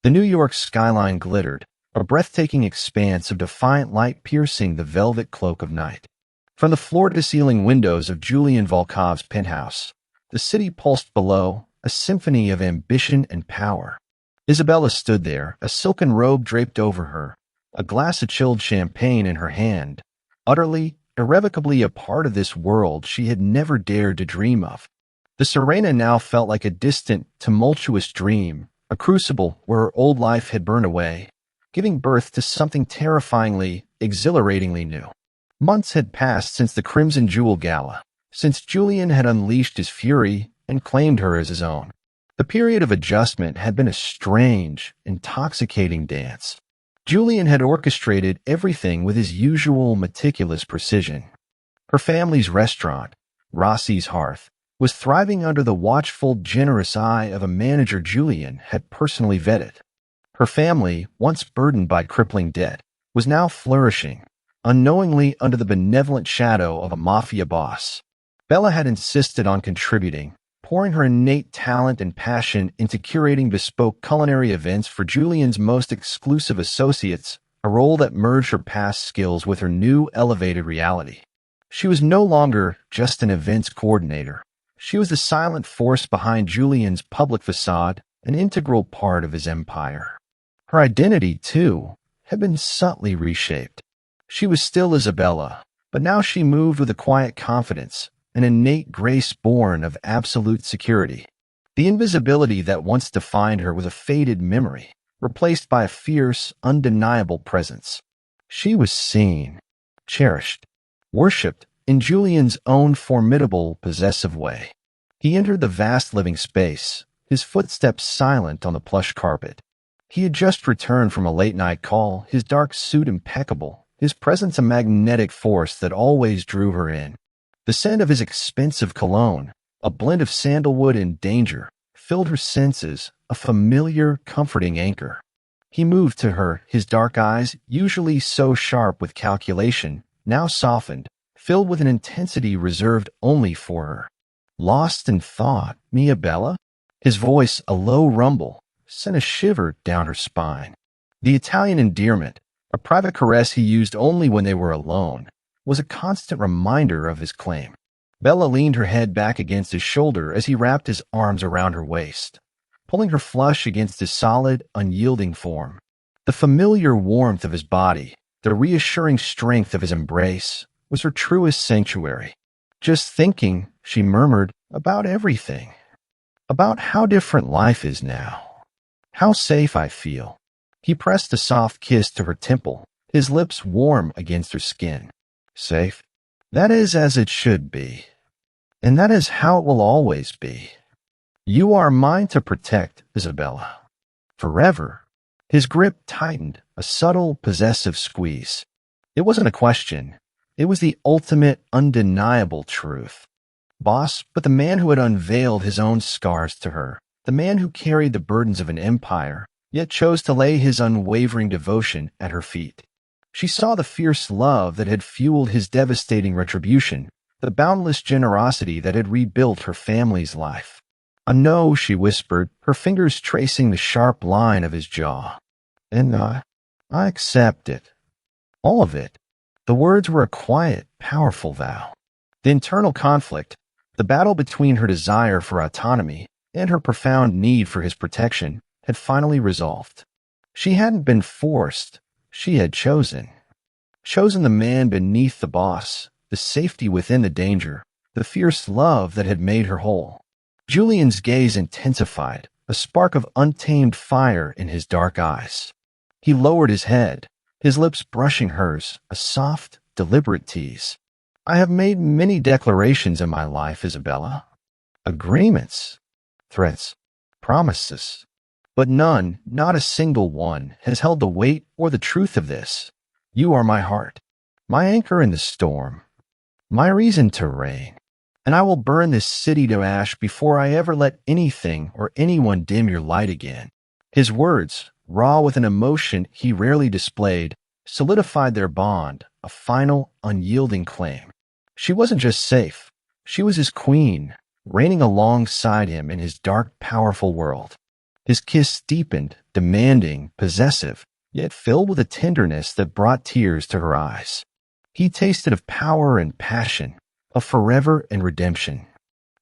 The New York skyline glittered, a breathtaking expanse of defiant light piercing the velvet cloak of night. From the floor-to-ceiling windows of Julian Volkov's penthouse, the city pulsed below, a symphony of ambition and power. Isabella stood there, a silken robe draped over her, a glass of chilled champagne in her hand, utterly, irrevocably a part of this world she had never dared to dream of. The Serena now felt like a distant, tumultuous dream, a crucible where her old life had burned away, giving birth to something terrifyingly, exhilaratingly new. Months had passed since the Crimson Jewel Gala, since Julian had unleashed his fury and claimed her as his own. The period of adjustment had been a strange, intoxicating dance. Julian had orchestrated everything with his usual meticulous precision. Her family's restaurant, Rossi's Hearth, was thriving under the watchful, generous eye of a manager Julian had personally vetted. Her family, once burdened by crippling debt, was now flourishing, unknowingly under the benevolent shadow of a mafia boss. Bella had insisted on contributing, pouring her innate talent and passion into curating bespoke culinary events for Julian's most exclusive associates, a role that merged her past skills with her new elevated reality. She was no longer just an events coordinator. She was the silent force behind Julian's public facade, an integral part of his empire. Her identity, too, had been subtly reshaped. She was still Isabella, but now she moved with a quiet confidence, an innate grace born of absolute security. The invisibility that once defined her was a faded memory, replaced by a fierce, undeniable presence. She was seen, cherished, worshipped in Julian's own formidable, possessive way. He entered the vast living space, his footsteps silent on the plush carpet. He had just returned from a late-night call, his dark suit impeccable, his presence a magnetic force that always drew her in. The scent of his expensive cologne, a blend of sandalwood and danger, filled her senses, a familiar, comforting anchor. He moved to her, his dark eyes, usually so sharp with calculation, now softened, filled with an intensity reserved only for her. Lost in thought, Mia Bella? His voice, a low rumble, sent a shiver down her spine. The Italian endearment, a private caress he used only when they were alone, was a constant reminder of his claim. Bella leaned her head back against his shoulder as he wrapped his arms around her waist, pulling her flush against his solid, unyielding form. The familiar warmth of his body, the reassuring strength of his embrace, was her truest sanctuary. Just thinking, she murmured, about everything. About how different life is now. How safe I feel. He pressed a soft kiss to her temple, his lips warm against her skin. Safe? That is as it should be. And that is how it will always be. You are mine to protect, Isabella. Forever. His grip tightened, a subtle, possessive squeeze. It wasn't a question. It was the ultimate, undeniable truth. Boss, but the man who had unveiled his own scars to her, the man who carried the burdens of an empire, yet chose to lay his unwavering devotion at her feet. She saw the fierce love that had fueled his devastating retribution, the boundless generosity that had rebuilt her family's life. "I know," she whispered, her fingers tracing the sharp line of his jaw. "And I accept it. All of it." The words were a quiet, powerful vow. The internal conflict, the battle between her desire for autonomy and her profound need for his protection, had finally resolved. She hadn't been forced. She had chosen. Chosen the man beneath the boss, the safety within the danger, the fierce love that had made her whole. Julian's gaze intensified, a spark of untamed fire in his dark eyes. He lowered his head, his lips brushing hers, a soft, deliberate tease. "I have made many declarations in my life, Isabella. Agreements, threats, promises. But none, not a single one, has held the weight or the truth of this. You are my heart, my anchor in the storm, my reason to reign. And I will burn this city to ash before I ever let anything or anyone dim your light again." His words, raw with an emotion he rarely displayed, solidified their bond, a final, unyielding claim. She wasn't just safe. She was his queen, reigning alongside him in his dark, powerful world. His kiss deepened, demanding, possessive, yet filled with a tenderness that brought tears to her eyes. He tasted of power and passion, of forever and redemption.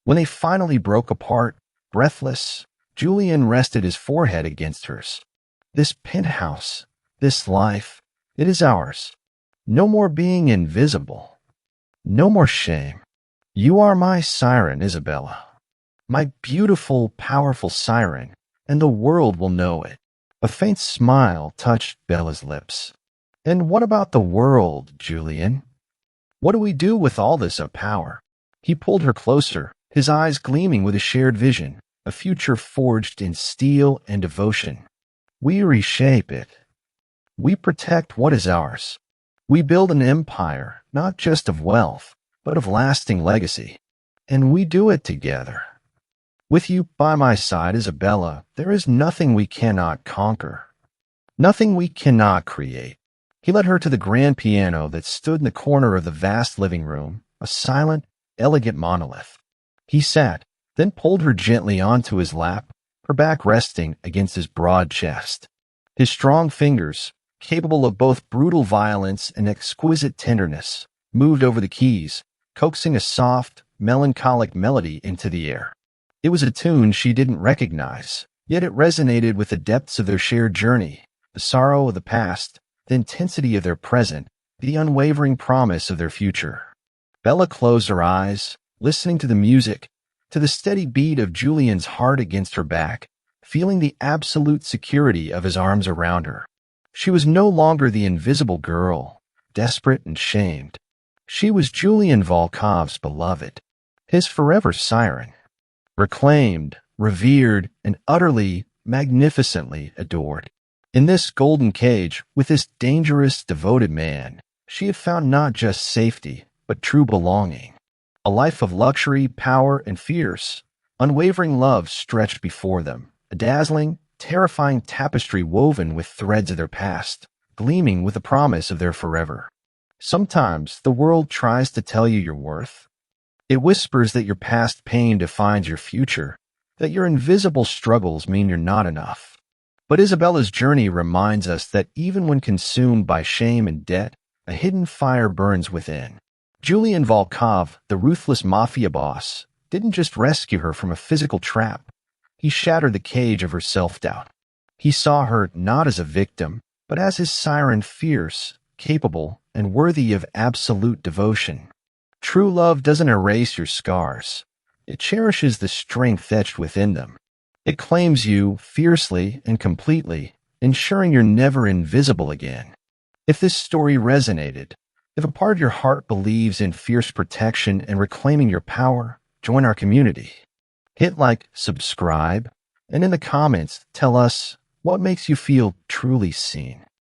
When they finally broke apart, breathless, Julian rested his forehead against hers. "This penthouse, this life, it is ours. No more being invisible. No more shame. You are my siren, Isabella. My beautiful, powerful siren, and the world will know it." A faint smile touched Bella's lips. "And what about the world, Julian? What do we do with all this power?" He pulled her closer, his eyes gleaming with a shared vision, a future forged in steel and devotion. "We reshape it. We protect what is ours. We build an empire, not just of wealth, but of lasting legacy. And we do it together. With you by my side, Isabella, there is nothing we cannot conquer, nothing we cannot create." He led her to the grand piano that stood in the corner of the vast living room, a silent, elegant monolith. He sat, then pulled her gently onto his lap, her back resting against his broad chest. His strong fingers, capable of both brutal violence and exquisite tenderness, moved over the keys, coaxing a soft, melancholic melody into the air. It was a tune she didn't recognize, yet it resonated with the depths of their shared journey, the sorrow of the past, the intensity of their present, the unwavering promise of their future. Bella closed her eyes, listening to the music, to the steady beat of Julian's heart against her back, feeling the absolute security of his arms around her. She was no longer the invisible girl, desperate and shamed. She was Julian Volkov's beloved, his forever siren, reclaimed, revered, and utterly, magnificently adored. In this golden cage, with this dangerous, devoted man, she had found not just safety, but true belonging. A life of luxury, power, and fierce, unwavering love stretched before them, a dazzling, terrifying tapestry woven with threads of their past, gleaming with the promise of their forever. Sometimes the world tries to tell you your worth. It whispers that your past pain defines your future, that your invisible struggles mean you're not enough. But Isabella's journey reminds us that even when consumed by shame and debt, a hidden fire burns within. Julian Volkov, the ruthless mafia boss, didn't just rescue her from a physical trap. He shattered the cage of her self-doubt. He saw her not as a victim, but as his siren, fierce, capable, and worthy of absolute devotion. True love doesn't erase your scars. It cherishes the strength etched within them. It claims you fiercely and completely, ensuring you're never invisible again. If this story resonated, if a part of your heart believes in fierce protection and reclaiming your power, join our community. Hit like, subscribe, and in the comments, tell us what makes you feel truly seen.